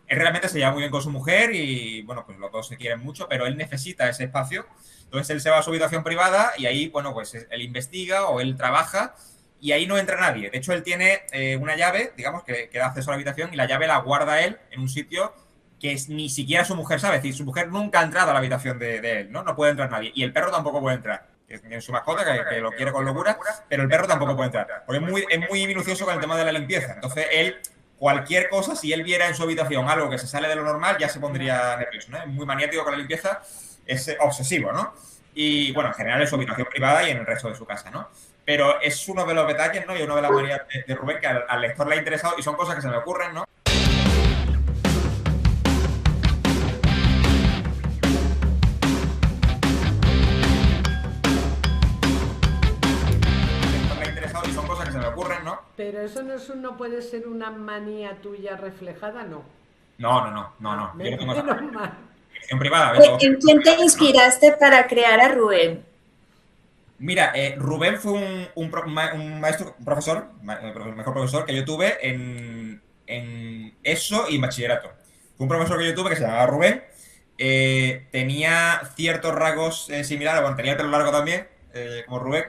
realmente se lleva muy bien con su mujer y, bueno, pues los dos se quieren mucho, pero él necesita ese espacio. Entonces él se va a su habitación privada y ahí, bueno, pues él investiga o él trabaja y ahí no entra nadie. De hecho, él tiene una llave, digamos, que da acceso a la habitación y la llave la guarda él en un sitio que ni siquiera su mujer sabe. Es decir, su mujer nunca ha entrado a la habitación de él, ¿no? No puede entrar nadie. Y el perro tampoco puede entrar. Es su mascota, que lo quiere con locura, pero el perro tampoco puede entrar. Porque es muy minucioso con el tema de la limpieza. Entonces, él, cualquier cosa, si él viera en su habitación algo que se sale de lo normal, ya se pondría nervioso, ¿no? Es muy maniático con la limpieza, es obsesivo, ¿no? Y, bueno, en general en su habitación privada y en el resto de su casa, ¿no? Pero es uno de los detalles, ¿no? Y una de las manías de Rubén que al lector le ha interesado y son cosas que se me ocurren, ¿no? ¿no? Pero eso no puede ser una manía tuya reflejada, ¿no? No. Yo no tengo esa en privada. ¿En quién te inspiraste para crear a Rubén? Mira, Rubén fue un maestro, un profesor, el mejor profesor que yo tuve en ESO y en bachillerato. Fue un profesor que yo tuve que se llamaba Rubén. Tenía ciertos rasgos similares, bueno, tenía el pelo largo también, como Rubén.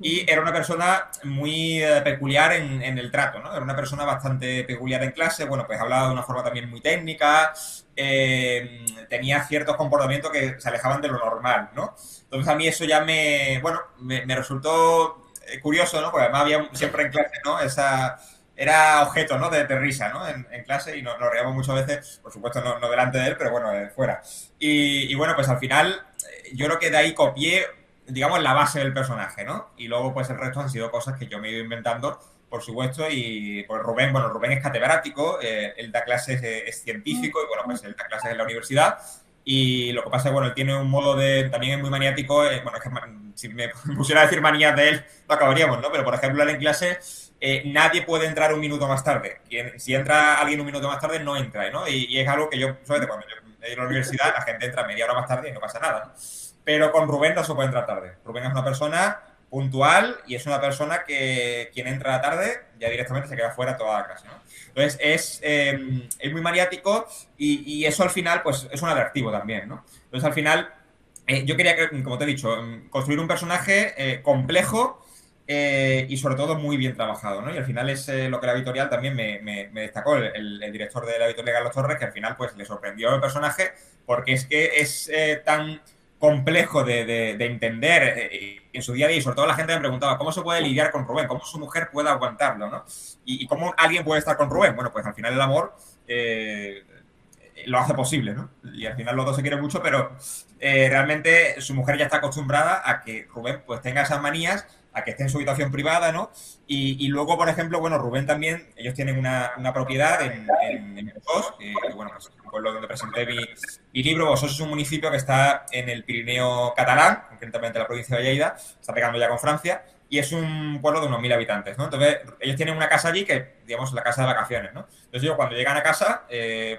Y era una persona muy peculiar en el trato, ¿no? Era una persona bastante peculiar en clase, bueno, pues hablaba de una forma también muy técnica, tenía ciertos comportamientos que se alejaban de lo normal, ¿no? Entonces a mí eso ya me resultó curioso, ¿no? Porque además había siempre en clase, ¿no? Era objeto, ¿no? De risa, ¿no? En clase y nos reíamos muchas veces, por supuesto no delante de él, pero bueno, fuera. Y bueno, pues al final yo creo que de ahí copié, digamos, la base del personaje, ¿no? Y luego, pues, el resto han sido cosas que yo me he ido inventando, por supuesto, y pues Rubén es catedrático, él da clases, es científico, y bueno, pues él da clases en la universidad, y lo que pasa es que, bueno, él tiene un modo también es muy maniático, bueno, es que si me pusiera a decir manías de él, lo acabaríamos, ¿no? Pero, por ejemplo, él en clase, nadie puede entrar un minuto más tarde. Si entra alguien un minuto más tarde, no entra, ¿no? Y es algo que yo, sobre todo, cuando yo he ido a la universidad, la gente entra media hora más tarde y no pasa nada, ¿no? Pero con Rubén no se puede entrar tarde. Rubén es una persona puntual y es una persona que quien entra tarde ya directamente se queda fuera toda la clase, ¿no? Entonces es muy maniático y eso al final pues es un atractivo también, ¿no? Entonces al final yo quería, como te he dicho, construir un personaje complejo y sobre todo muy bien trabajado, ¿no? Y al final es lo que la editorial también me destacó, el director de la editorial Carlos Torres, que al final pues le sorprendió el personaje porque es que es tan complejo de entender en su día a día, y sobre todo la gente me preguntaba cómo se puede lidiar con Rubén, cómo su mujer puede aguantarlo, ¿no? Y cómo alguien puede estar con Rubén. Bueno, pues al final el amor lo hace posible, ¿no? Y al final los dos se quieren mucho, pero realmente su mujer ya está acostumbrada a que Rubén pues tenga esas manías, a que esté en su habitación privada, ¿no? Y luego, por ejemplo, bueno, Rubén también, ellos tienen una propiedad en Bosós, que bueno, pues es un pueblo donde presenté mi libro. Bosós es un municipio que está en el Pirineo catalán, concretamente en la provincia de Lleida, está pegando ya con Francia, y es un pueblo de unos 1000 habitantes, ¿no? Entonces, ellos tienen una casa allí que, digamos, la casa de vacaciones, ¿no? Entonces, ellos cuando llegan a casa,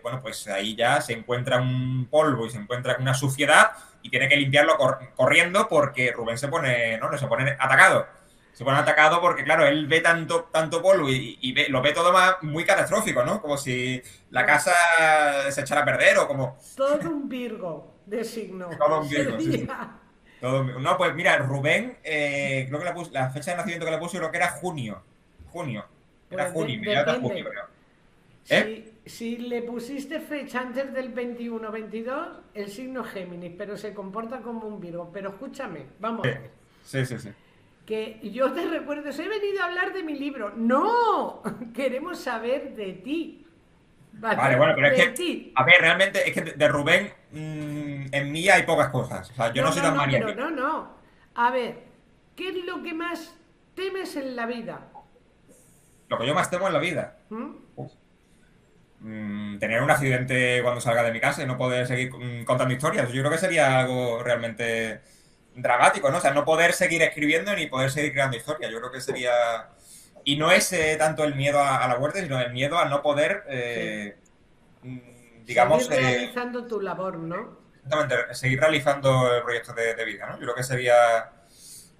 bueno, pues ahí ya se encuentra un polvo y se encuentra una suciedad y tiene que limpiarlo corriendo porque Rubén se pone, ¿no? Se pone atacado. Se pone atacado porque, claro, él ve tanto polvo y lo ve todo muy catastrófico, ¿no? Como si la casa se echara a perder o como... Todo un Virgo de signo. Todo un Virgo, sí. No, pues mira, Rubén, creo que la fecha de nacimiento que le puse creo que era junio. Era junio, inmediato a junio, creo. Sí, Si le pusiste fecha antes del 21-22, el signo Géminis, pero se comporta como un Virgo. Pero escúchame, vamos. Sí, sí, sí. Que yo te recuerdo, he venido a hablar de mi libro. ¡No! Queremos saber de ti. Vale, bueno, pero es que, ti. a ver, realmente es que de Rubén en mí hay pocas cosas. O sea, yo no soy tan maniático. Pero no. A ver, ¿qué es lo que más temes en la vida? Lo que yo más temo en la vida. ¿Mm? Tener un accidente cuando salga de mi casa y no poder seguir contando historias. Yo creo que sería algo realmente dramático, ¿no? O sea, no poder seguir escribiendo ni poder seguir creando historias. Yo creo que sería... Y no es tanto el miedo a la muerte, sino el miedo a no poder, digamos... Seguir realizando tu labor, ¿no? Exactamente, seguir realizando el proyecto de vida, ¿no? Yo creo que sería...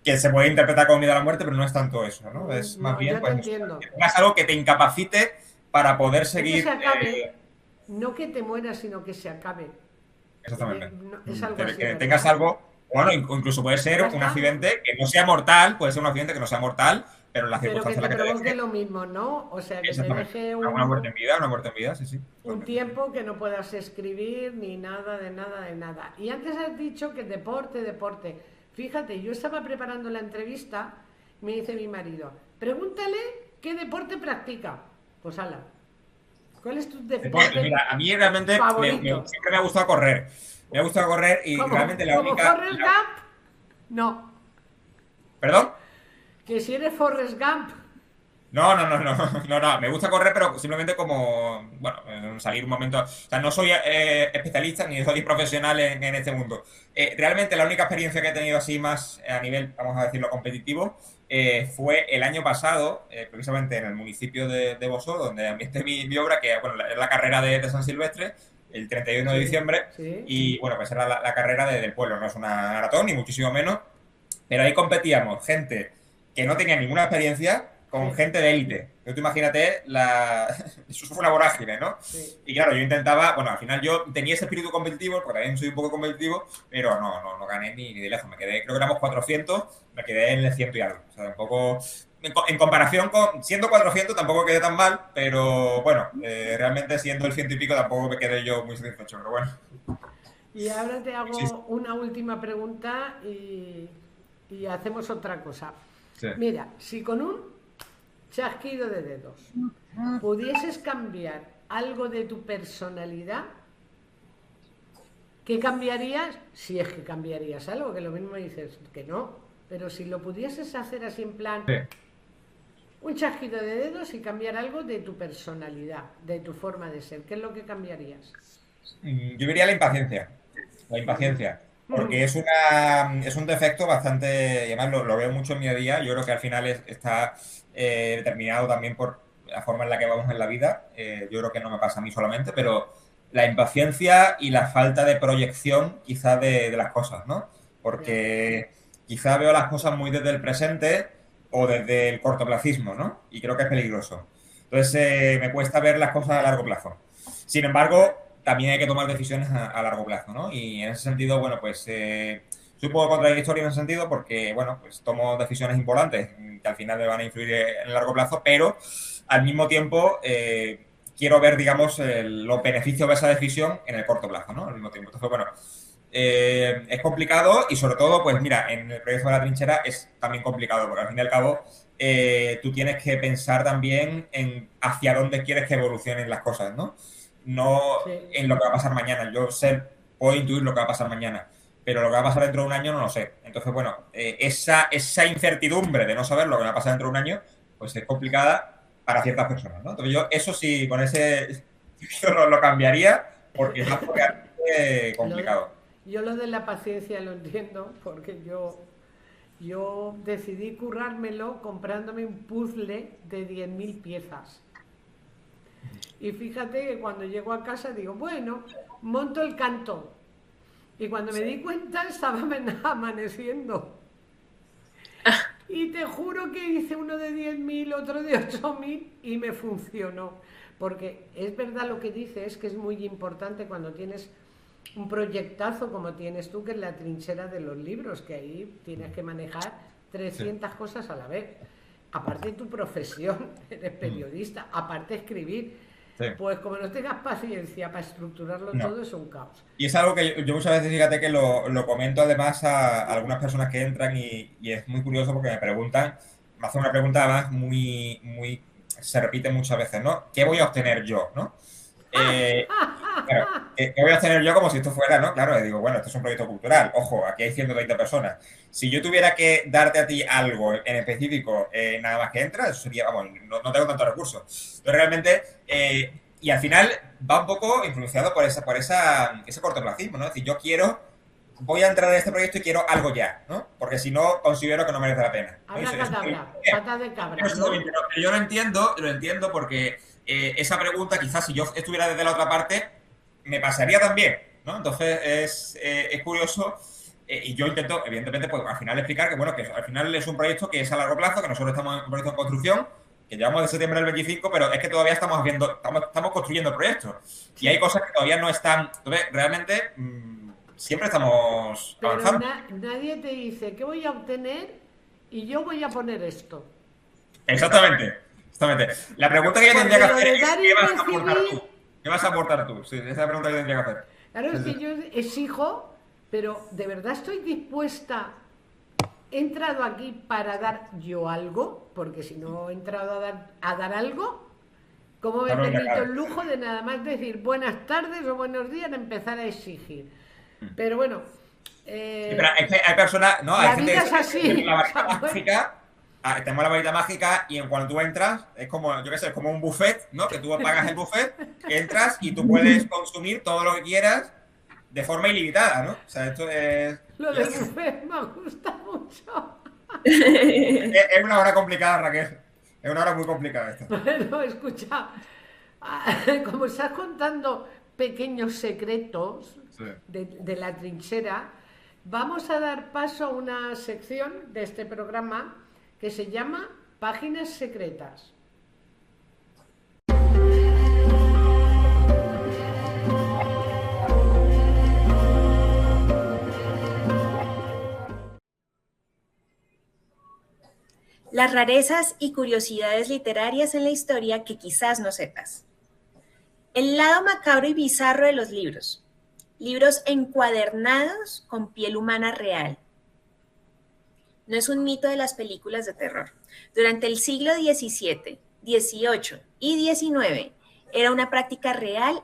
Que se puede interpretar como miedo a la muerte, pero no es tanto eso, ¿no? Es más bien, pues, que tengas algo que te incapacite para poder seguir... Que se acabe. No que te mueras, sino que se acabe. Exactamente. Es algo así, que tengas algo... Bueno, incluso puede ser un accidente que no sea mortal, puede ser un accidente que no sea mortal, pero en las circunstancias en las que te provoque lo mismo, ¿no? O sea, que te deje una muerte en vida, sí. Un tiempo que no puedas escribir ni nada, de nada. Y antes has dicho que deporte. Fíjate, yo estaba preparando la entrevista, me dice mi marido, pregúntale qué deporte practica. Pues ala, ¿cuál es tu deporte? Mira, a mí realmente siempre me ha gustado correr. Me ha gustado correr y realmente la única... ¿Como Forrest Gump? No. ¿Perdón? Que si eres Forrest Gump. No, me gusta correr, pero simplemente como, bueno, salir un momento... O sea, no soy especialista ni soy profesional en este mundo. Realmente la única experiencia que he tenido así más a nivel, vamos a decirlo, competitivo, fue el año pasado, precisamente en el municipio de Bosó, donde ambienté mi obra, que bueno, es la carrera de San Silvestre, el 31 de diciembre, y bueno, pues era la carrera del pueblo, no es una maratón, ni muchísimo menos, pero ahí competíamos gente que no tenía ninguna experiencia con gente de élite. Tú imagínate, eso fue una vorágine, ¿no? Sí. Y claro, yo intentaba, bueno, al final yo tenía ese espíritu competitivo, porque también soy un poco competitivo, pero no gané ni de lejos. Me quedé, creo que éramos 400, me quedé en el 100 y algo. O sea, un poco... En comparación con, siendo 400 tampoco quedé tan mal, pero bueno, realmente siendo el 100 y pico tampoco me quedé yo muy satisfecho, pero bueno. Y ahora te hago una última pregunta y hacemos otra cosa. Sí. Mira, si con un chasquido de dedos pudieses cambiar algo de tu personalidad, ¿qué cambiarías? Si es que cambiarías algo, que lo mismo dices que no, pero si lo pudieses hacer así en plan... Sí. Un chasquido de dedos y cambiar algo de tu personalidad, de tu forma de ser. ¿Qué es lo que cambiarías? Yo diría la impaciencia. La impaciencia. Porque es un defecto bastante... Y además lo veo mucho en mi día a día. Yo creo que al final está determinado también por la forma en la que vamos en la vida. Yo creo que no me pasa a mí solamente, pero la impaciencia y la falta de proyección quizá de las cosas, ¿no? Porque quizá veo las cosas muy desde el presente o desde el cortoplacismo, ¿no? Y creo que es peligroso. Entonces, me cuesta ver las cosas a largo plazo. Sin embargo, también hay que tomar decisiones a largo plazo, ¿no? Y en ese sentido, bueno, pues soy un poco contradictorio en ese sentido porque, bueno, pues tomo decisiones importantes que al final me van a influir en el largo plazo, pero al mismo tiempo quiero ver, digamos, los beneficios de esa decisión en el corto plazo, ¿no? Al mismo tiempo. Entonces, bueno... es complicado y sobre todo, pues mira, en el proyecto de la trinchera es también complicado porque al fin y al cabo tú tienes que pensar también en hacia dónde quieres que evolucionen las cosas, ¿no? No en lo que va a pasar mañana. Yo puedo intuir lo que va a pasar mañana, pero lo que va a pasar dentro de un año no lo sé. Entonces, bueno, esa incertidumbre de no saber lo que va a pasar dentro de un año, pues es complicada para ciertas personas, ¿no? Entonces yo eso sí, con ese lo cambiaría porque es algo realmente complicado. Yo lo de la paciencia lo entiendo porque yo decidí currármelo comprándome un puzzle de 10.000 piezas. Y fíjate que cuando llego a casa digo, bueno, monto el canto. Y cuando me di cuenta estaba amaneciendo. Y te juro que hice uno de 10.000, otro de 8.000 y me funcionó. Porque es verdad lo que dices, que es muy importante cuando tienes... un proyectazo como tienes tú, que es la trinchera de los libros, que ahí tienes que manejar 300 cosas a la vez. Aparte de tu profesión, eres periodista, aparte de escribir. Sí. Pues como no tengas paciencia para estructurarlo No. todo, es un caos. Y es algo que yo muchas veces, fíjate que lo comento además a algunas personas que entran y es muy curioso porque me preguntan, me hacen una pregunta además se repite muchas veces, ¿no? ¿Qué voy a obtener yo, no? Claro, ¿qué voy a obtener yo como si esto fuera, ¿no? Claro, digo, bueno, esto es un proyecto cultural, ojo, aquí hay 120 personas. Si yo tuviera que darte a ti algo en específico, nada más que entras, eso sería, vamos, no tengo tantos recursos. Entonces, realmente, y al final va un poco influenciado por ese cortoplacismo, ¿no? Es decir, voy a entrar en este proyecto y quiero algo ya, ¿no? Porque si no, considero que no merece la pena. ¿No? Habla cadabra, pata de cabra, ¿No? ¿no? Pero yo lo entiendo porque esa pregunta, quizás si yo estuviera desde la otra parte, me pasaría también, ¿no? Entonces es curioso y yo intento, evidentemente, pues al final explicar que, bueno, que al final es un proyecto que es a largo plazo, que nosotros estamos en un proyecto en construcción, que llevamos de septiembre del 25, pero es que todavía estamos construyendo el proyecto. Y hay cosas que todavía no están. Entonces, realmente, siempre estamos avanzando. Pero nadie te dice qué voy a obtener y yo voy a poner esto. Exactamente. La pregunta que yo tendría que hacer es ¿qué vas a aportar tú? ¿Qué vas a aportar tú? Sí, esa es la pregunta que yo tendría que hacer. Claro, es que yo exijo, pero ¿de verdad estoy dispuesta? ¿He entrado aquí para dar yo algo? Porque si no he entrado a dar algo, ¿cómo me permito el lujo de nada más decir buenas tardes o buenos días y empezar a exigir? Pero bueno... Sí, pero es que hay personas, ¿no? La vida es así. Tenemos la varita mágica y en cuanto tú entras, es como, yo qué sé, es como un buffet, ¿no? Que tú pagas el buffet, entras y tú puedes consumir todo lo que quieras de forma ilimitada, ¿no? O sea, esto es... Lo del buffet me gusta mucho. Es una hora complicada, Raquel. Es una hora muy complicada esta. Bueno, escucha, como estás contando pequeños secretos Sí. de la trinchera, vamos a dar paso a una sección de este programa que se llama Páginas Secretas. Las rarezas y curiosidades literarias en la historia que quizás no sepas. El lado macabro y bizarro de los libros. Libros encuadernados con piel humana real. No es un mito de las películas de terror. Durante el siglo XVII, XVIII y XIX era una práctica real,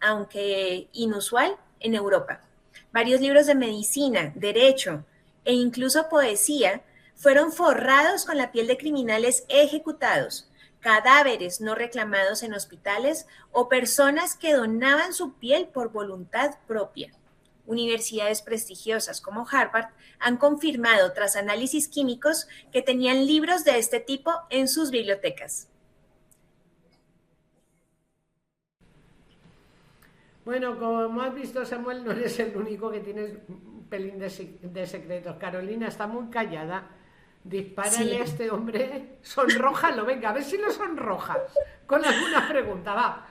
aunque inusual, en Europa. Varios libros de medicina, derecho e incluso poesía fueron forrados con la piel de criminales ejecutados, cadáveres no reclamados en hospitales o personas que donaban su piel por voluntad propia. Universidades prestigiosas como Harvard han confirmado tras análisis químicos que tenían libros de este tipo en sus bibliotecas. Bueno, como has visto, Samuel, no eres el único que tienes un pelín de secretos. Carolina está muy callada. Dispárale a este hombre, sonrójalo, venga, a ver si lo sonrojas con alguna pregunta, va.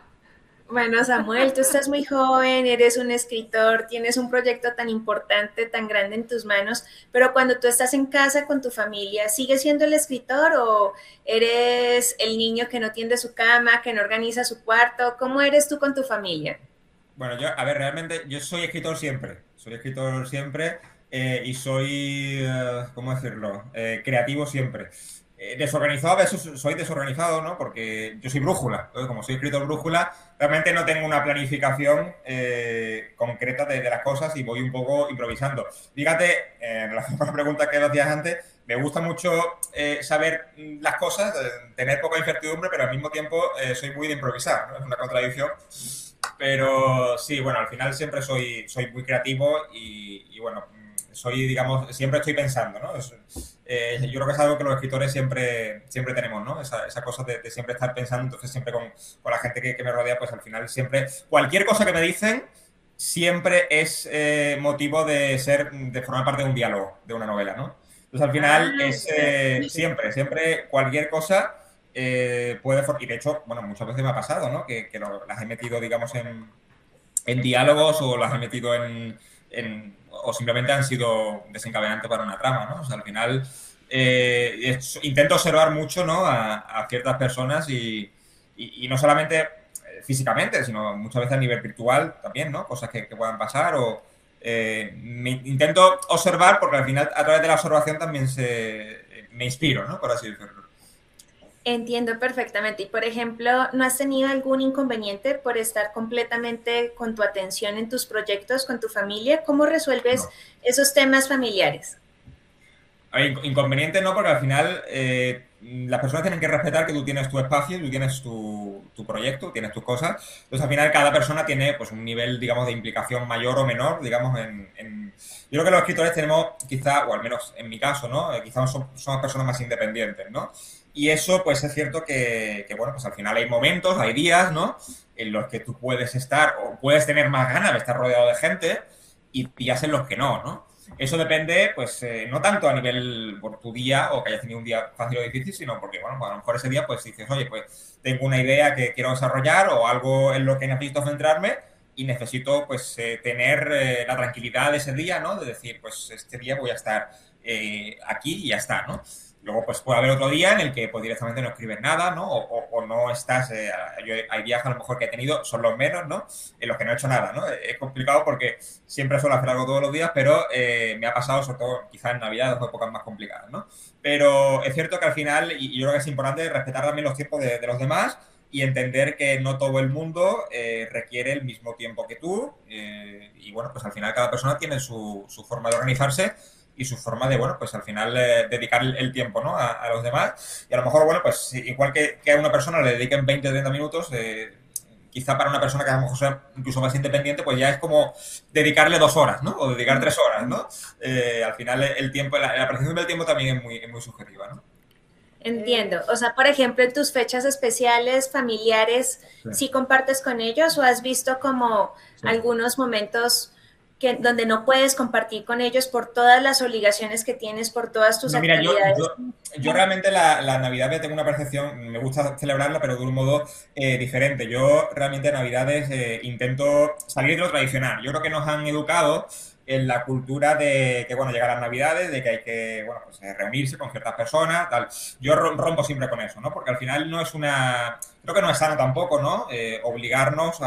Bueno, Samuel, tú estás muy joven, eres un escritor, tienes un proyecto tan importante, tan grande en tus manos, pero cuando tú estás en casa con tu familia, ¿sigues siendo el escritor o eres el niño que no tiende su cama, que no organiza su cuarto? ¿Cómo eres tú con tu familia? Bueno, realmente yo soy escritor siempre. Y soy, ¿cómo decirlo? Creativo siempre. Desorganizado, a veces soy desorganizado, ¿no? Porque yo soy brújula. Entonces, como soy escritor brújula, realmente no tengo una planificación concreta de las cosas y voy un poco improvisando. Fíjate, en relación con la pregunta que hacías antes, me gusta mucho saber las cosas, tener poca incertidumbre, pero al mismo tiempo soy muy de improvisar, ¿no? Es una contradicción. Pero sí, bueno, al final siempre soy muy creativo y bueno, digamos, siempre estoy pensando, ¿no? Yo creo que es algo que los escritores siempre tenemos, ¿no? Esa cosa de siempre estar pensando, entonces siempre con la gente que me rodea, pues al final siempre, cualquier cosa que me dicen, siempre es motivo de formar parte de un diálogo, de una novela, ¿no? Entonces al final siempre cualquier cosa puede formar, y de hecho, bueno, muchas veces me ha pasado, ¿no? Que las he metido, digamos, en diálogos o las he metido o simplemente han sido desencadenantes para una trama, ¿no? O sea, al final intento observar mucho, ¿no? A ciertas personas y no solamente físicamente, sino muchas veces a nivel virtual también, ¿no? Cosas que puedan pasar o intento observar porque al final a través de la observación también me inspiro, ¿no? Por así decirlo. Entiendo perfectamente. Y por ejemplo, ¿no has tenido algún inconveniente por estar completamente con tu atención en tus proyectos, con tu familia? ¿Cómo resuelves No. esos temas familiares? A ver, inconveniente no, porque al final las personas tienen que respetar que tú tienes tu espacio, tú tienes tu proyecto, tienes tus cosas. Entonces, al final, cada persona tiene pues un nivel, digamos, de implicación mayor o menor, digamos, Yo creo que los escritores tenemos, quizá, o al menos en mi caso, ¿no? Quizá somos personas más independientes, ¿no? Y eso, pues es cierto bueno, pues al final hay momentos, hay días, ¿no? En los que tú puedes estar o puedes tener más ganas de estar rodeado de gente y días en los que no, ¿no? Eso depende, pues, no tanto a nivel por tu día o que hayas tenido un día fácil o difícil, sino porque, bueno, pues a lo mejor ese día, pues dices, oye, pues tengo una idea que quiero desarrollar o algo en lo que necesito centrarme y necesito, pues, tener la tranquilidad de ese día, ¿no? De decir, pues, este día voy a estar aquí y ya está, ¿no? Luego, pues puede haber otro día en el que pues, directamente no escribes nada, ¿no? O no estás... hay viajes a lo mejor que he tenido, son los menos, ¿no? En los que no he hecho nada, ¿no? Es complicado porque siempre suelo hacer algo todos los días, pero me ha pasado, sobre todo quizás en Navidad, o épocas más complicadas, ¿no? Pero es cierto que al final, y yo creo que es importante respetar también los tiempos de los demás y entender que no todo el mundo requiere el mismo tiempo que tú. Y bueno, pues al final cada persona tiene su forma de organizarse y su forma de, bueno, pues al final dedicar el tiempo, ¿no? A los demás. Y a lo mejor, bueno, pues igual que a una persona le dediquen 20 o 30 minutos, quizá para una persona que a lo mejor sea incluso más independiente, pues ya es como dedicarle 2 horas, ¿no? O dedicar 3 horas, ¿no? Al final el tiempo, la percepción del tiempo también es muy subjetiva, ¿no? Entiendo. O sea, por ejemplo, en tus fechas especiales, familiares, Sí. ¿sí compartes con ellos o has visto como Sí. algunos momentos donde no puedes compartir con ellos por todas las obligaciones que tienes, por todas tus No, mira, actividades? yo realmente la Navidad tengo una percepción, me gusta celebrarla, pero de un modo diferente. Yo realmente en Navidades intento salir de lo tradicional. Yo creo que nos han educado en la cultura de que, bueno, llegan las Navidades, de que hay que, bueno, pues reunirse con ciertas personas, tal. Yo rompo siempre con eso, ¿no? Porque al final no es creo que no es sano tampoco, ¿no? Obligarnos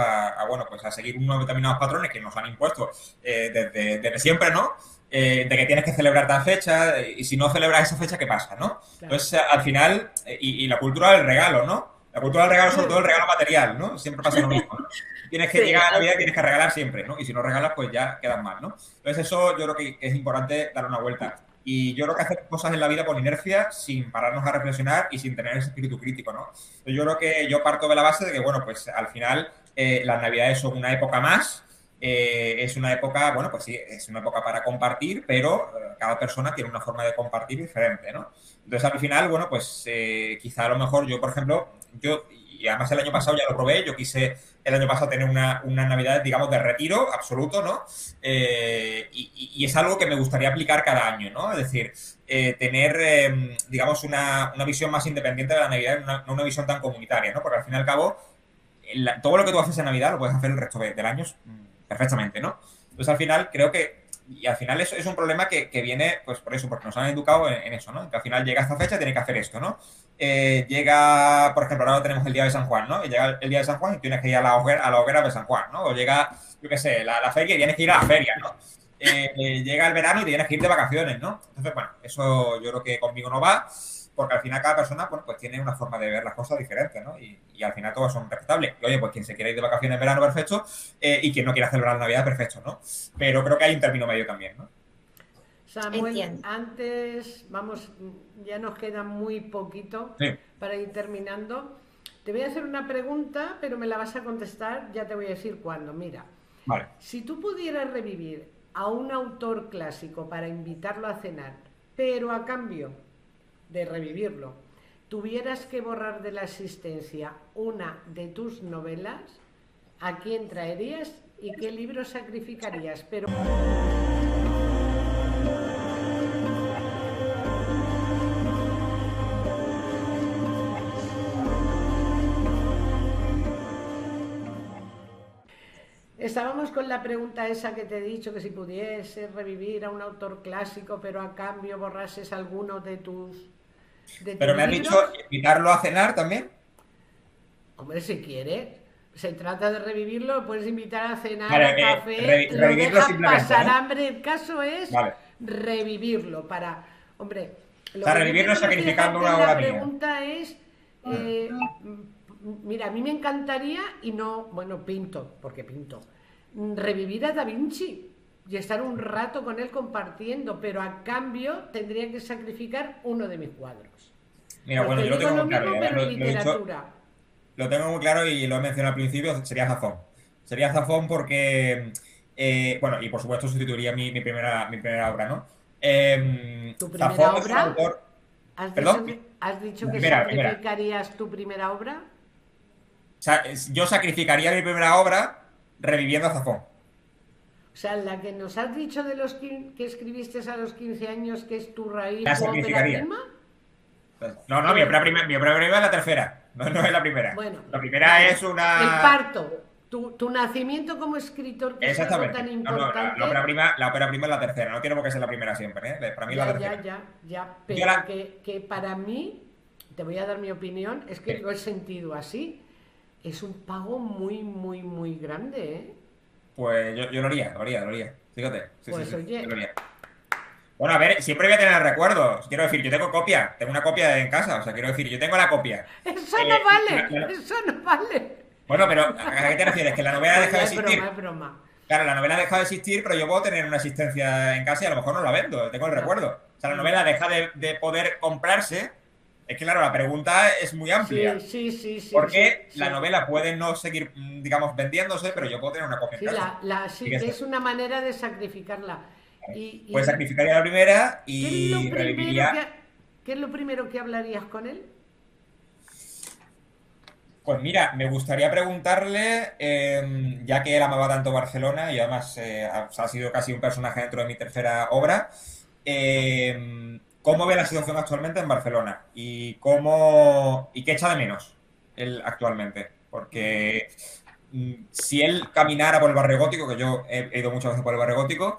bueno, pues a seguir unos determinados patrones que nos han impuesto desde siempre, ¿no? De que tienes que celebrar tal fecha y si no celebras esa fecha, ¿qué pasa, no? Claro. Entonces, al final, y la cultura del regalo, ¿no? La cultura del regalo, sobre todo el regalo material, ¿no? Siempre pasa lo mismo, ¿no? Tienes que Sí, llegar a la Navidad y tienes que regalar siempre, ¿no? Y si no regalas, pues ya quedas mal, ¿no? Entonces, eso yo creo que es importante dar una vuelta. Y yo creo que hacer cosas en la vida por inercia, sin pararnos a reflexionar y sin tener ese espíritu crítico, ¿no? Yo creo que yo parto de la base de que, bueno, pues al final las Navidades son una época más. Es una época, bueno, pues sí, es una época para compartir, pero cada persona tiene una forma de compartir diferente, ¿no? Entonces, al final, bueno, pues quizá a lo mejor yo, por ejemplo, y además el año pasado ya lo probé, yo quise el año pasado tener una Navidad, digamos, de retiro absoluto, ¿no? Y es algo que me gustaría aplicar cada año, ¿no? Es decir, tener, digamos, una visión más independiente de la Navidad, no una visión tan comunitaria, ¿no? Porque al fin y al cabo, todo lo que tú haces en Navidad lo puedes hacer el resto del año perfectamente, ¿no? Entonces, al final, creo que y al final eso es un problema que viene, pues por eso, porque nos han educado en eso, ¿no? Que al final llega esta fecha, tiene que hacer esto, ¿no? Llega, por ejemplo, ahora tenemos el día de San Juan, ¿no? Y llega el día de San Juan y tienes que ir a la hoguera de San Juan, ¿no? O llega, yo qué sé, la feria y tienes que ir a la feria, ¿no? Llega el verano y tienes que ir de vacaciones, ¿no? Entonces, bueno, eso yo creo que conmigo no va, porque al final cada persona, bueno, pues tiene una forma de ver las cosas diferentes, ¿no? Y al final todos son respetables. Y oye, pues quien se quiere ir de vacaciones en verano, perfecto, y quien no quiera celebrar la Navidad, perfecto, ¿no? Pero creo que hay un término medio también, ¿no? Samuel, Entiendo. antes, vamos, ya nos queda muy poquito Sí. para ir terminando. Te voy a hacer una pregunta, pero me la vas a contestar, ya te voy a decir cuándo. Mira, Vale. si tú pudieras revivir a un autor clásico para invitarlo a cenar, pero a cambio de revivirlo, tuvieras que borrar de la existencia una de tus novelas, ¿a quién traerías y qué libro sacrificarías? Pero... Estábamos con la pregunta esa que te he dicho, que si pudieses revivir a un autor clásico, pero a cambio borrases alguno de tus Pero me has libros. dicho invitarlo a cenar también. Hombre, si quieres. Se trata de revivirlo, lo puedes invitar a cenar, Vale, a café, lo revivirlo dejas simplemente, pasar ¿no? hambre. El caso es Vale. revivirlo para, hombre, O lo sea, que yo revivirlo tengo que sacrificando hacerte una la hora mía. pregunta es, mira, a mí me encantaría, y no, bueno, porque pinto, revivir a Da Vinci y estar un rato con él compartiendo, pero a cambio tendría que sacrificar uno de mis cuadros. Mira, Pues bueno, te yo lo digo tengo lo muy claro, mismo, y además pero en lo he dicho, literatura. lo tengo muy claro y lo he mencionado al principio, sería Zafón. Sería Zafón porque, bueno, y por supuesto sustituiría mi primera obra, ¿no? ¿Tu primera Zafón es un obra? autor... ¿Has ¿Perdón? dicho has dicho La que primera, la primera. sacrificarías tu primera obra? Yo sacrificaría mi primera obra reviviendo a Zafón. O sea, la que nos has dicho de los que escribiste a los 15 años, que es tu raíz, La tu ópera sacrificaría. prima. No, no, Pues, mi ópera prima es la tercera. No, no es la primera. bueno, La primera vale. es El una... parto, tu nacimiento como escritor, que es algo tan Exactamente. No, no, importante. la ópera prima es la tercera. No tiene por qué ser la primera siempre, ¿eh? Para mí es la tercera. Ya. Yo Pero la- que para mí, te voy a dar mi opinión, es que Sí. lo he sentido así. Es un pago muy, muy, muy grande, ¿eh? Pues yo lo haría. Fíjate. Sí, Pues sí, oye. yo lo haría. Bueno, a ver, siempre voy a tener recuerdos. Quiero decir, yo tengo copia. Tengo una copia en casa. O sea, quiero decir, yo tengo la copia. Eso Eh, no vale, la- la- eso no vale. Bueno, pero ¿a qué te refieres? ¿Que la novela deja de Es existir? broma, es broma. Claro, la novela deja de existir, pero yo puedo tener una existencia en casa y a lo mejor no la vendo, tengo el No. recuerdo. O sea, la novela deja de poder comprarse. Es que, claro, la pregunta es muy amplia. Sí. Porque sí. la novela puede no seguir, digamos, vendiéndose, pero yo puedo tener una copia Sí, en casa. sí, Fíjese. que es una manera de sacrificarla. Pues sacrificaría la primera ¿qué es lo y primero reviviría. ¿qué es lo primero que hablarías con él? Pues mira, me gustaría preguntarle, ya que él amaba tanto Barcelona y además ha sido casi un personaje dentro de mi tercera obra, ¿cómo ve la situación actualmente en Barcelona? ¿Y qué echa de menos él actualmente? Porque si él caminara por el barrio gótico, que yo he ido muchas veces por el barrio gótico,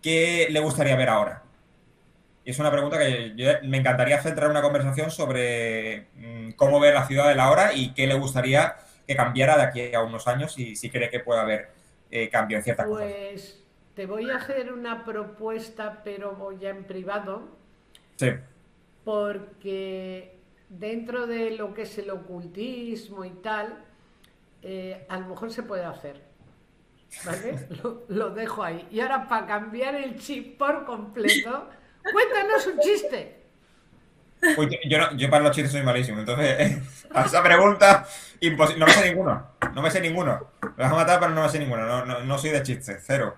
¿qué le gustaría ver ahora? Y es una pregunta que me encantaría centrar una conversación sobre cómo ve la ciudad de la hora y qué le gustaría que cambiara de aquí a unos años y si cree que puede haber cambio en ciertas cosas. Pues te voy a hacer una propuesta, pero voy ya en privado, Sí, porque dentro de lo que es el ocultismo y tal, a lo mejor se puede hacer. ¿Vale? Lo dejo ahí. Y ahora, para cambiar el chip por completo, cuéntanos un chiste. pues yo para los chistes soy malísimo, entonces a esa pregunta imposible. No me sé ninguno, me vas a matar pero no me sé ninguno, no soy de chistes, cero.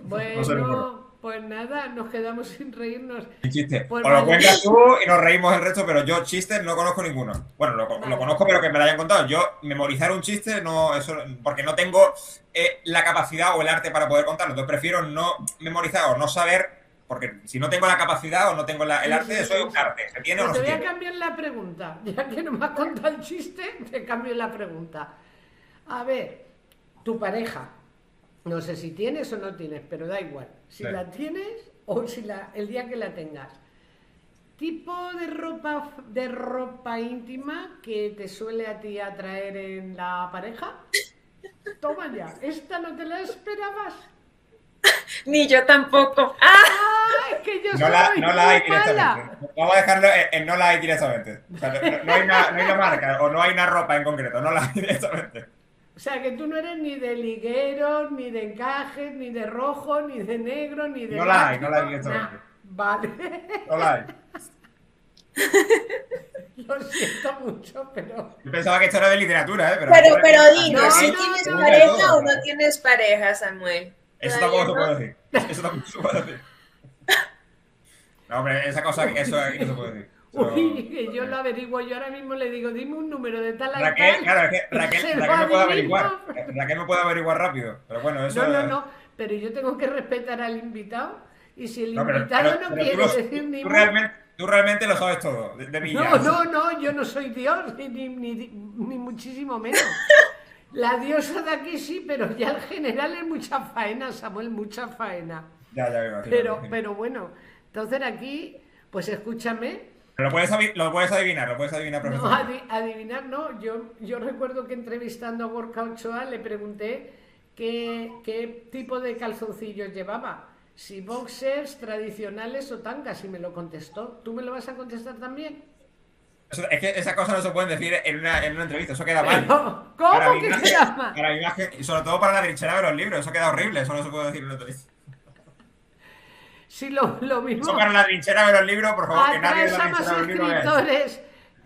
No sé ninguno. Bueno, pues nada, nos quedamos sin reírnos. Sin chiste. Pues O lo vale. cuentas tú y nos reímos el resto, pero yo chistes no conozco ninguno. Bueno, lo Vale. conozco, pero que me lo hayan contado. Yo memorizar un chiste, no, eso, porque no tengo la capacidad o el arte para poder contarlo. Entonces prefiero no memorizar o no saber, porque si no tengo la capacidad o no tengo el arte, eso es un arte. ¿Se tiene o Pues no te se voy a tiene? cambiar la pregunta. Ya que no me has contado el chiste, te cambio la pregunta. A ver, tu pareja, no sé si tienes o no tienes, pero da igual. Si Sí. la tienes o si el día que la tengas. Tipo de ropa íntima que te suele a ti atraer en la pareja. Toma ya, esta no te la esperabas. Ni yo tampoco. ¡Ah! Es que yo No la hay muy mala. directamente. Vamos a dejarlo en no la hay directamente. O sea, no hay una marca o no hay una ropa en concreto, no la hay directamente. O sea, que tú no eres ni de ligueros, ni de encajes, ni de rojo, ni de negro, ni de... No la hay elástico. directamente. Vale. No la hay. Lo siento mucho, pero... Yo pensaba que esto era de literatura, ¿eh? Pero dinos, No, si no, tienes no, pareja no. o no tienes pareja, Samuel. Eso ¿Todavía tampoco se no? puede decir. Eso tampoco se puede decir. No, hombre, esa cosa, eso aquí no se puede decir. Eso- Uy, que yo lo averiguo, yo ahora mismo le digo, dime un número de tal a Raquel, tal. claro, es que y Raquel se lo me puede adivino. averiguar. Raquel me puede averiguar rápido. Pero bueno, eso. No, pero yo tengo que respetar al invitado. Y si el No, pero- invitado pero no tú quiere lo- decir ni tú mu- tú realmente lo sabes todo, de mí ya. No, yo no soy Dios, ni muchísimo menos. La diosa de aquí sí, pero ya el general es mucha faena, Samuel, mucha faena. Ya, me imagino, me imagino. Pero bueno, entonces aquí, pues escúchame, Lo puedes adivinar, No, perfectamente. adivinar no. Yo recuerdo que entrevistando a Gorka Ochoa le pregunté qué tipo de calzoncillos llevaba. Si boxers, tradicionales o tangas, y me lo contestó. ¿Tú me lo vas a contestar también? Es que esas cosas no se pueden decir en una entrevista, eso queda mal. Pero, ¿cómo que queda mal? Para mi imagen, y sobre todo para la trinchera de los libros, eso queda horrible, eso no se puede decir en una entrevista. Si lo Eso para mismo, la trinchera de los libros, por favor, que nadie de atraes la a más trinchera de los libros vea eso. escritores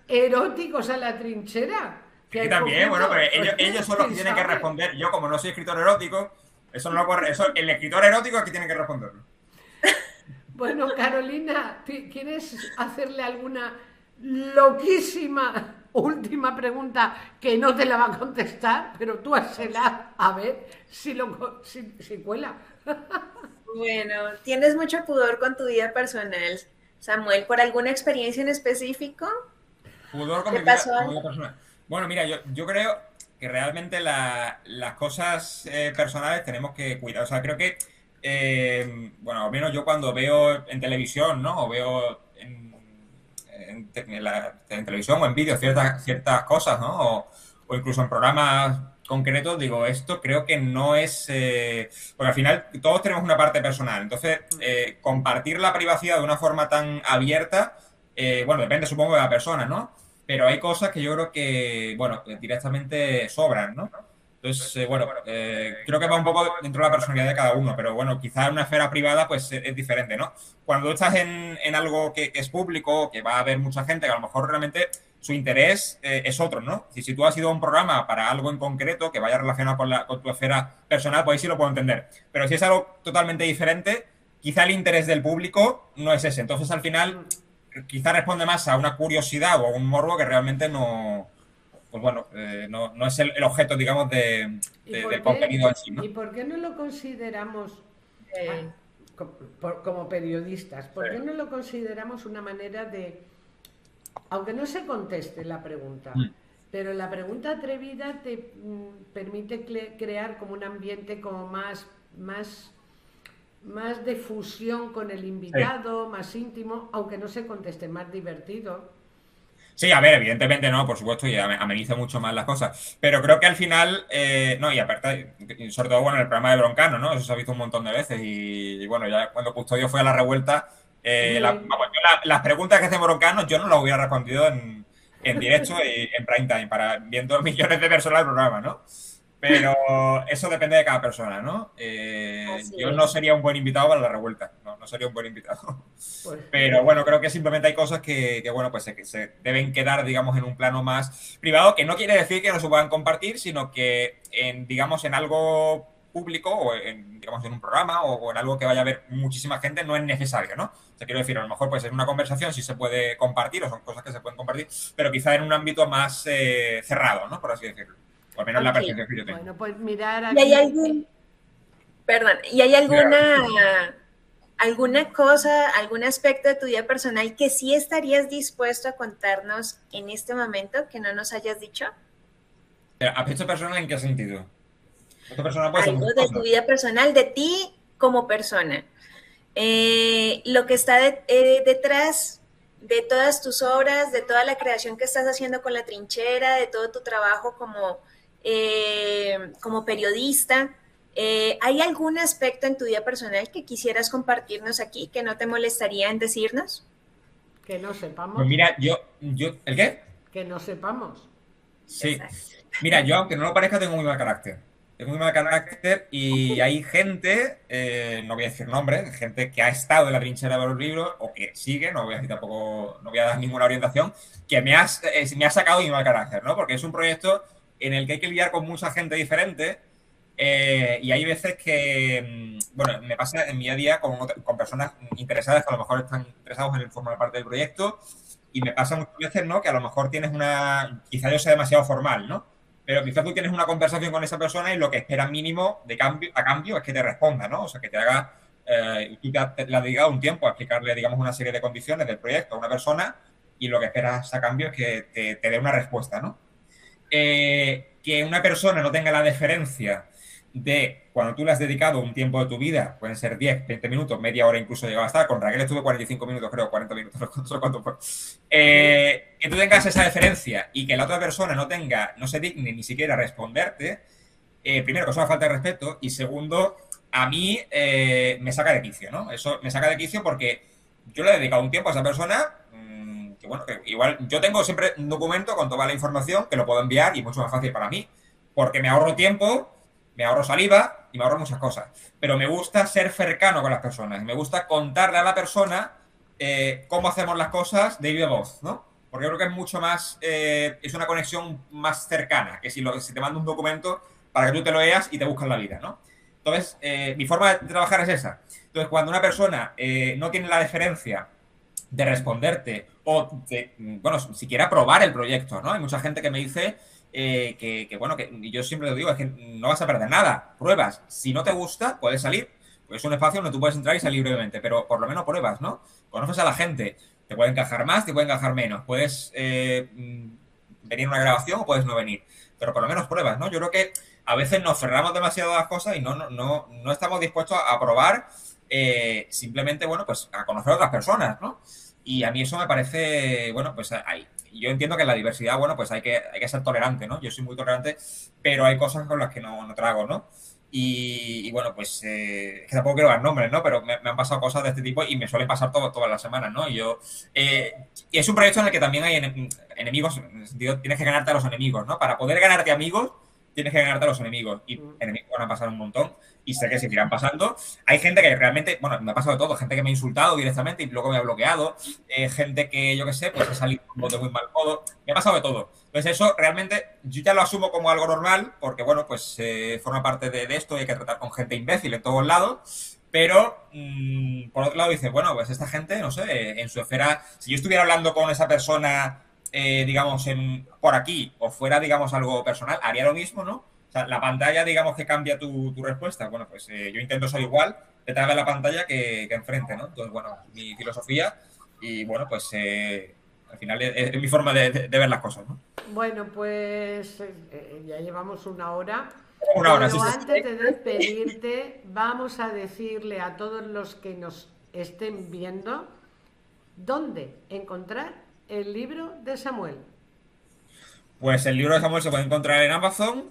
eróticos a la trinchera, que Sí, hay también, bueno, pero poquito. ellos son los que ¿Quién tienen que sabe? responder. Yo, como no soy escritor erótico, eso no lo puedo, eso, el escritor erótico es que tiene que responderlo. Bueno, Carolina, ¿quieres hacerle alguna loquísima última pregunta que no te la va a contestar? Pero tú hazla a ver si cuela. Bueno, ¿tienes mucho pudor con tu vida personal, Samuel, por alguna experiencia en específico? Pudor ¿Te pasó con mi algo? vida personal. Bueno, mira, yo creo que realmente las cosas personales tenemos que cuidar. O sea, creo que, bueno, al menos yo cuando veo en televisión, ¿no? O veo en televisión o en vídeo ciertas cosas, ¿no? O incluso en programas concretos, digo, esto creo que no es... porque al final todos tenemos una parte personal. Entonces, compartir la privacidad de una forma tan abierta, bueno, depende supongo de la persona, ¿no? Pero hay cosas que yo creo que, bueno, directamente sobran, ¿no? Entonces, bueno, creo que va un poco dentro de la personalidad de cada uno, pero bueno, quizás en una esfera privada pues es diferente, ¿no? Cuando tú estás en algo que es público, que va a haber mucha gente, que a lo mejor realmente su interés es otro, ¿no? Si tú has ido a un programa para algo en concreto que vaya relacionado con tu esfera personal, pues ahí sí lo puedo entender. Pero si es algo totalmente diferente, quizá el interés del público no es ese. Entonces, al final, quizá responde más a una curiosidad o a un morbo que realmente no, pues bueno, no es el objeto, digamos, ¿Y por del qué, contenido en sí, ¿no? y por qué no lo consideramos, ah, Eh, como periodistas, Sí. por qué no lo consideramos una manera de, aunque no se conteste la pregunta, Mm. pero la pregunta atrevida te permite crear como un ambiente como más de fusión con el Sí. invitado, más íntimo, aunque no se conteste, más divertido. Sí, a ver, evidentemente no, por supuesto, y ameniza mucho más las cosas. Pero creo que al final, no, y aparte, y sobre todo, bueno, el programa de Broncano, ¿no? Eso se ha visto un montón de veces. Y bueno, ya cuando Custodio fue a la revuelta, Hombre, vamos, las preguntas que hace Broncano, yo no las hubiera respondido en directo y en prime time, para viendo millones de personas el programa, ¿no? Pero eso depende de cada persona, ¿no? así Yo no es. sería un buen invitado para la revuelta, no sería un buen invitado. pues Pero bueno, creo que simplemente hay cosas que bueno, pues se deben quedar, digamos, en un plano más privado, que no quiere decir que no se puedan compartir, sino que digamos, en algo público o digamos, en un programa o en algo que vaya a ver muchísima gente no es necesario, ¿no? O sea, quiero decir, a lo mejor pues en una conversación sí se puede compartir o son cosas que se pueden compartir, pero quizá en un ámbito más cerrado, ¿no? Por así decirlo. O al menos la Ok. percepción que yo tengo. bueno, pues mirar ¿Y hay aquí. algún, perdón, y hay alguna cosa, algún aspecto de tu vida personal que sí estarías dispuesto a contarnos en este momento que no nos hayas dicho? ¿Aspecto personal en qué sentido? Aspecto personal puede ser Algo muchas de tu cosas. vida personal, de ti como persona. Lo que está detrás de todas tus obras, de toda la creación que estás haciendo con la trinchera, de todo tu trabajo como periodista. ¿Hay algún aspecto en tu vida personal que quisieras compartirnos aquí que no te molestaría en decirnos? Que no Pues sepamos, mira, ¿el qué? que no sepamos. Sí. Exacto. Mira, yo, aunque no lo parezca, tengo muy mal carácter. Tengo muy mal carácter y hay gente, no voy a decir nombres, gente que ha estado en la trinchera de los libros o que sigue, no voy a decir tampoco, no voy a dar ninguna orientación, que me ha sacado mi mal carácter, ¿no? Porque es un proyecto en el que hay que lidiar con mucha gente diferente y hay veces que, bueno, me pasa en mi día a día con personas interesadas que a lo mejor están interesados en formar parte del proyecto y me pasa muchas veces, ¿no? Que a lo mejor tienes quizá yo sea demasiado formal, ¿no? Pero quizás tú tienes una conversación con esa persona y lo que esperas mínimo a cambio es que te responda, ¿no? O sea, que te haga, tú le has dedicado un tiempo a explicarle, digamos, una serie de condiciones del proyecto a una persona y lo que esperas a cambio es que te dé una respuesta, ¿no? Que una persona no tenga la deferencia de cuando tú le has dedicado un tiempo de tu vida, pueden ser 10, 20 minutos, media hora incluso llegaba a estar, con Raquel estuve 45 minutos, creo, 40 minutos, no sé cuánto fue. Que tú tengas esa deferencia y que la otra persona no se digne ni siquiera responderte, primero, que es una falta de respeto, y segundo, a mí me saca de quicio, ¿no? Eso me saca de quicio porque yo le he dedicado un tiempo a esa persona, que bueno, que igual yo tengo siempre un documento con toda la información que lo puedo enviar y mucho más fácil para mí, porque me ahorro tiempo, me ahorro saliva y me ahorro muchas cosas. Pero me gusta ser cercano con las personas, me gusta contarle a la persona cómo hacemos las cosas de viva voz, ¿no? Porque yo creo que es mucho más, es una conexión más cercana que si te mando un documento para que tú te lo leas y te buscas la vida, ¿no? Entonces, mi forma de trabajar es esa. Entonces, cuando una persona no tiene la deferencia de responderte o de, bueno, siquiera probar el proyecto, ¿no? Hay mucha gente que me dice bueno, que yo siempre lo digo, es que no vas a perder nada, pruebas. Si no te gusta, puedes salir. Pues es un espacio donde tú puedes entrar y salir brevemente, pero por lo menos pruebas, ¿no? Conoces a la gente, te puede encajar más, te puede encajar menos. Puedes venir a una grabación o puedes no venir, pero por lo menos pruebas, ¿no? Yo creo que a veces nos cerramos demasiado a las cosas y no estamos dispuestos a probar simplemente, bueno, pues a conocer a otras personas, ¿no? Y a mí eso me parece, bueno, pues yo entiendo que en la diversidad, bueno, pues hay que ser tolerante, ¿no? Yo soy muy tolerante, pero hay cosas con las que no trago, ¿no? Y bueno, pues es que tampoco quiero dar nombres, ¿no? Pero me han pasado cosas de este tipo y me suelen pasar todas las semanas, ¿no? Y es un proyecto en el que también hay enemigos, en el sentido, tienes que ganarte a los enemigos, ¿no? Para poder ganarte amigos, tienes que ganarte a los enemigos. Y enemigos van a pasar un montón y sé que seguirán pasando. Hay gente que realmente, bueno, me ha pasado de todo, gente que me ha insultado directamente y luego me ha bloqueado, gente que, yo qué sé, pues ha salido de muy mal modo, me ha pasado de todo. Entonces eso realmente yo ya lo asumo como algo normal porque, bueno, pues forma parte de esto y hay que tratar con gente imbécil en todos lados. Pero, por otro lado, dices, bueno, pues esta gente, no sé, en su esfera, si yo estuviera hablando con esa persona, digamos, por aquí, o fuera, digamos, algo personal, haría lo mismo, ¿no? O sea, la pantalla, digamos, que cambia tu respuesta. Bueno, pues yo intento ser igual detrás de la pantalla que enfrente, ¿no? Entonces, bueno, mi filosofía y, bueno, pues al final es mi forma de ver las cosas, ¿no? Bueno, pues ya llevamos una hora. Una hora, Pero sí. antes de despedirte, vamos a decirle a todos los que nos estén viendo dónde encontrar el libro de Samuel. Pues el libro de Samuel se puede encontrar en Amazon.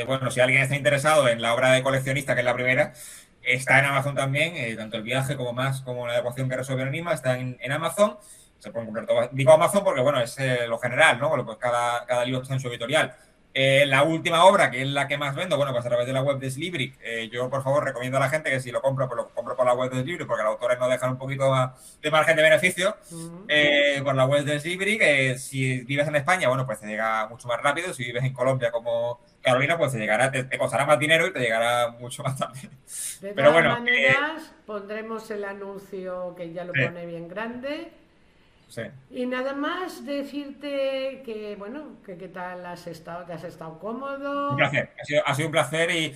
Bueno, si alguien está interesado en la obra de coleccionista, que es la primera, está en Amazon también. Tanto el viaje como más, como la ecuación que resuelve el enigma, está en Amazon. Se pueden comprar todo. Digo Amazon porque, bueno, es lo general, ¿no? Bueno, pues cada libro está en su editorial. La última obra, que es la que más vendo, bueno, pues a través de la web de Slibric, yo por favor recomiendo a la gente que si lo compro, pues lo compro por la web de Slibric, porque los autores nos dejan un poquito de margen de beneficio. Por la web de Slibric, si vives en España, bueno, pues te llega mucho más rápido. Si vives en Colombia como Carolina, pues te costará más dinero y te llegará mucho más tarde. De Pero todas bueno, maneras, pondremos el anuncio que ya lo pone bien grande. Sí. Y nada más decirte que, bueno, que qué tal has estado, ¿te has estado cómodo? Un placer, ha sido un placer y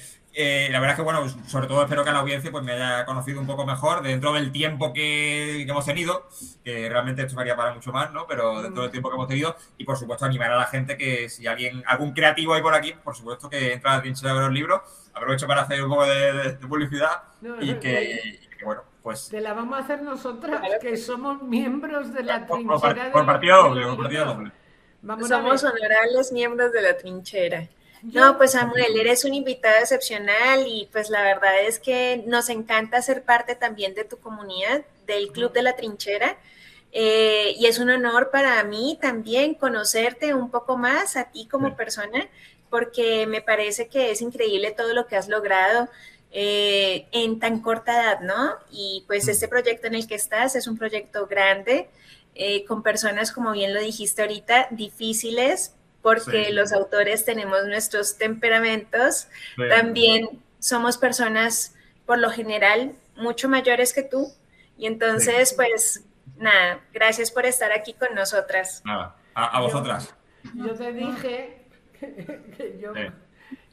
la verdad es que, bueno, sobre todo espero que la audiencia pues me haya conocido un poco mejor dentro del tiempo que hemos tenido, que realmente esto varía para mucho más, ¿no? Pero dentro del tiempo que hemos tenido y, por supuesto, animar a la gente que si algún creativo hay por aquí, por supuesto que entra a la trinchera de los libros. Aprovecho para hacer un poco de publicidad y que, bueno, pues... Te la vamos a hacer nosotras, que somos miembros de la trinchera por de partido doble. Somos honorables miembros de la trinchera. No, pues Samuel, eres un invitado excepcional y pues la verdad es que nos encanta ser parte también de tu comunidad, del Club de la Trinchera. Y es un honor para mí también conocerte un poco más a ti como persona, porque me parece que es increíble todo lo que has logrado en tan corta edad, ¿no? Y pues este proyecto en el que estás es un proyecto grande, con personas, como bien lo dijiste ahorita, difíciles, porque los autores tenemos nuestros temperamentos. También somos personas, por lo general, mucho mayores que tú. Y entonces, pues, nada, gracias por estar aquí con nosotras. Nada, a vosotras. Yo te dije que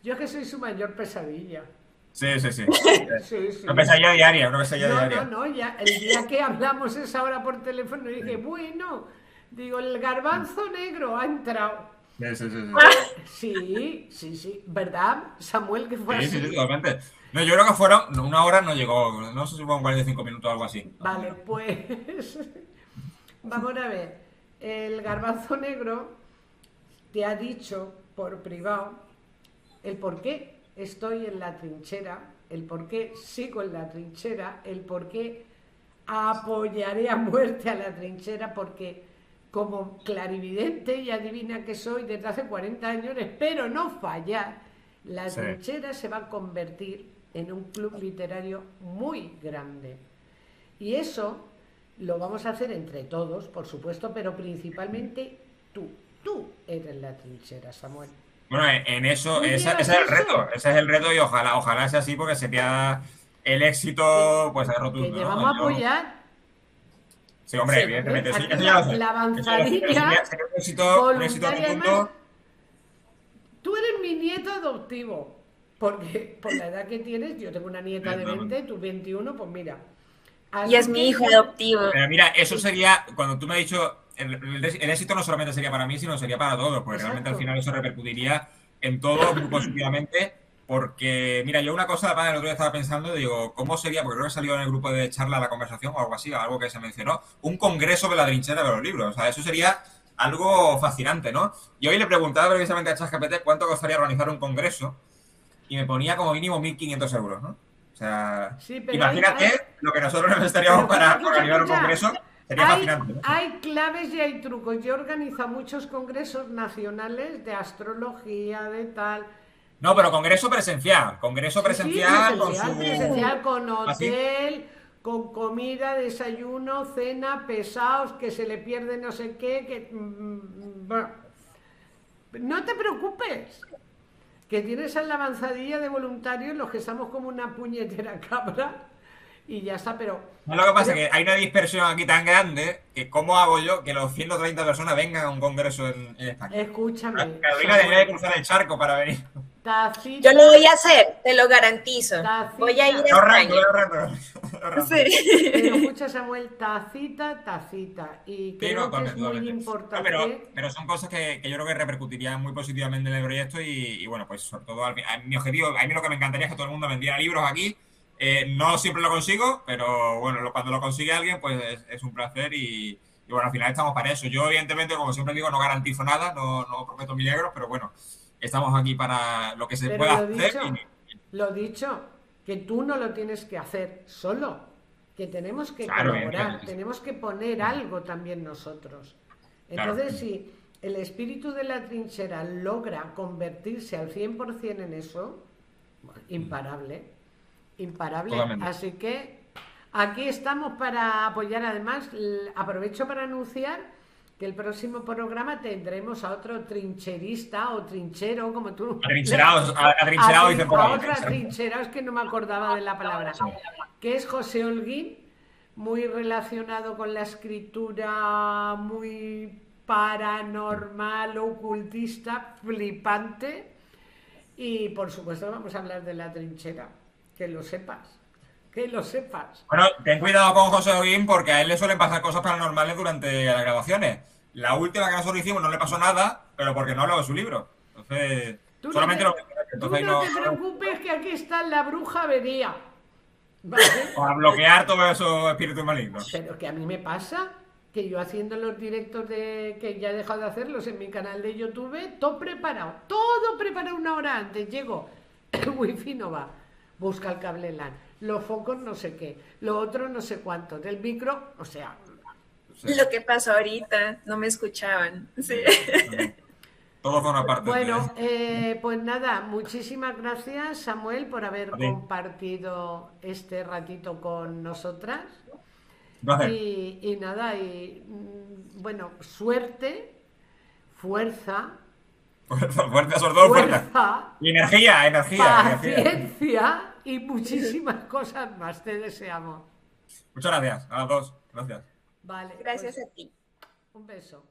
yo que soy su mayor pesadilla. Sí. Sí. Una pesadilla diaria, No, ya el día que hablamos esa hora por teléfono dije, bueno, digo, el garbanzo negro ha entrado. Sí, sí, sí, Sí, sí, sí, ¿verdad, Samuel, que fue sí, sí, sí, así? totalmente. No, yo creo que fueron, no, una hora no llegó, no sé si fueron 45 minutos o algo así, más o Vale, menos. pues vamos a ver. El garbanzo negro te ha dicho por privado el por qué estoy en la trinchera, el por qué sigo en la trinchera, el por qué apoyaré a muerte a la trinchera, porque como clarividente y adivina que soy desde hace 40 años, espero no fallar, la Sí. trinchera se va a convertir en un club literario muy grande. Y eso lo vamos a hacer entre todos, por supuesto, pero principalmente tú. Tú eres la trinchera, Samuel. Bueno, en eso, ¿Tú ese llevas es el reto, eso? ese es el reto y ojalá, ojalá sea así porque sería el Que, éxito, pues, que rotundo, ¿no? llevamos a Yo, apoyar. sí, hombre, Sí, evidentemente, aquí eso ya lo sé. la Eso ya lo sé, pero sería, avanzadilla sería un éxito voluntaria. Además, rotundo. tú eres mi nieto adoptivo. Porque por la edad que tienes, yo tengo una nieta de 20, tú 21, pues mira. Y es Así mi que hijo yo, adoptivo. Pero mira, eso sí, sería, cuando tú me has dicho, el éxito no solamente sería para mí, sino sería para todos, porque realmente al exacto. final eso repercutiría en todos muy positivamente, porque, mira, yo una cosa, además, el otro día estaba pensando, digo, ¿cómo sería? Porque creo que salió en el grupo de charla la conversación o algo así, o algo que se mencionó, un congreso de la trinchera de los libros, o sea, eso sería algo fascinante, ¿no? Y hoy le preguntaba precisamente a ChatGPT cuánto costaría organizar un congreso, y me ponía como mínimo 1.500 euros, ¿no? O sea, Sí, pero imagínate lo que nosotros pero necesitaríamos escucha, para escucha, organizar un escucha. congreso. Sería fascinante, ¿no? Hay claves y hay trucos. Yo organizo muchos congresos nacionales de astrología, de tal. No, pero congreso Sí, sí, presencial con presencial, su... presencial, con Así. hotel, con comida, desayuno, cena, pesados, que se le pierde no sé qué, que... no te preocupes, que tienes en la avanzadilla de voluntarios los que estamos como una puñetera cabra y ya está, No, lo que pasa pero es que hay una dispersión aquí tan grande que ¿cómo hago yo que los 130 personas vengan a un congreso en España? escúchame, Carolina tendría que Samuel, cruzar el charco para venir. Yo lo tacita, voy a hacer, te lo garantizo. Voy a ir tacita, a Ahorrando, España. ahorrando, ahorrando. pero Sí. escucha, Samuel, tacita, tacita, y Sí, no, creo que es totalmente, muy totalmente. No, importante. pero son cosas que yo creo que repercutirían muy positivamente en el proyecto y bueno, pues sobre todo mi objetivo, a mí lo que me encantaría es que todo el mundo vendiera libros aquí. No siempre lo consigo, pero bueno, cuando lo consigue alguien, pues es un placer y bueno, al final estamos para eso. Yo, evidentemente, como siempre digo, no garantizo nada, no prometo milagros, pero bueno, estamos aquí para lo que se Pero pueda hacer y lo dicho, que tú no lo tienes que hacer solo, que tenemos que claro, evidentemente, colaborar, sí, sí. tenemos que poner algo también nosotros. Claro, Entonces, si el espíritu de la trinchera logra convertirse al 100% en eso, imparable, imparable. totalmente. Así que aquí estamos para apoyar. Además, aprovecho para anunciar que el próximo programa tendremos a otro trincherista o trinchero, como tú, Atrincherado dicen por a ahí. otra trinchera, es que no me acordaba de la palabra, Sí. que es José Holguín, muy relacionado con la escritura, muy paranormal, ocultista, flipante. Y por supuesto vamos a hablar de la trinchera, que lo sepas, que lo sepas. Bueno, ten cuidado con José Oguín porque a él le suelen pasar cosas paranormales durante las grabaciones. La última que nosotros hicimos no le pasó nada, pero porque no hablaba de su libro. Entonces, Tú no solamente te, lo tú entonces ahí no no, te preocupes que aquí está la bruja vería, ¿vale? para bloquear todos esos espíritus malignos. Pero que a mí me pasa que yo haciendo los directos que ya he dejado de hacerlos en mi canal de YouTube, todo preparado una hora antes. Llego, el wifi no va, busca el cable LAN, los focos no sé qué, lo otro no sé cuánto, del micro, o sea, Sí, Lo que pasó ahorita, no me escuchaban. Sí. sí. Todo forma parte de... bueno, pues nada, muchísimas gracias Samuel por haber A ti. compartido este ratito con nosotras. Un placer. Y nada, bueno, suerte, fuerza, Fuerza, fuerza, sobre todo fuerza. fuerza, Y energía, energía, energía. paciencia y muchísimas cosas más te deseamos. Muchas gracias a las dos. Gracias. Vale, Gracias pues a ti. un beso.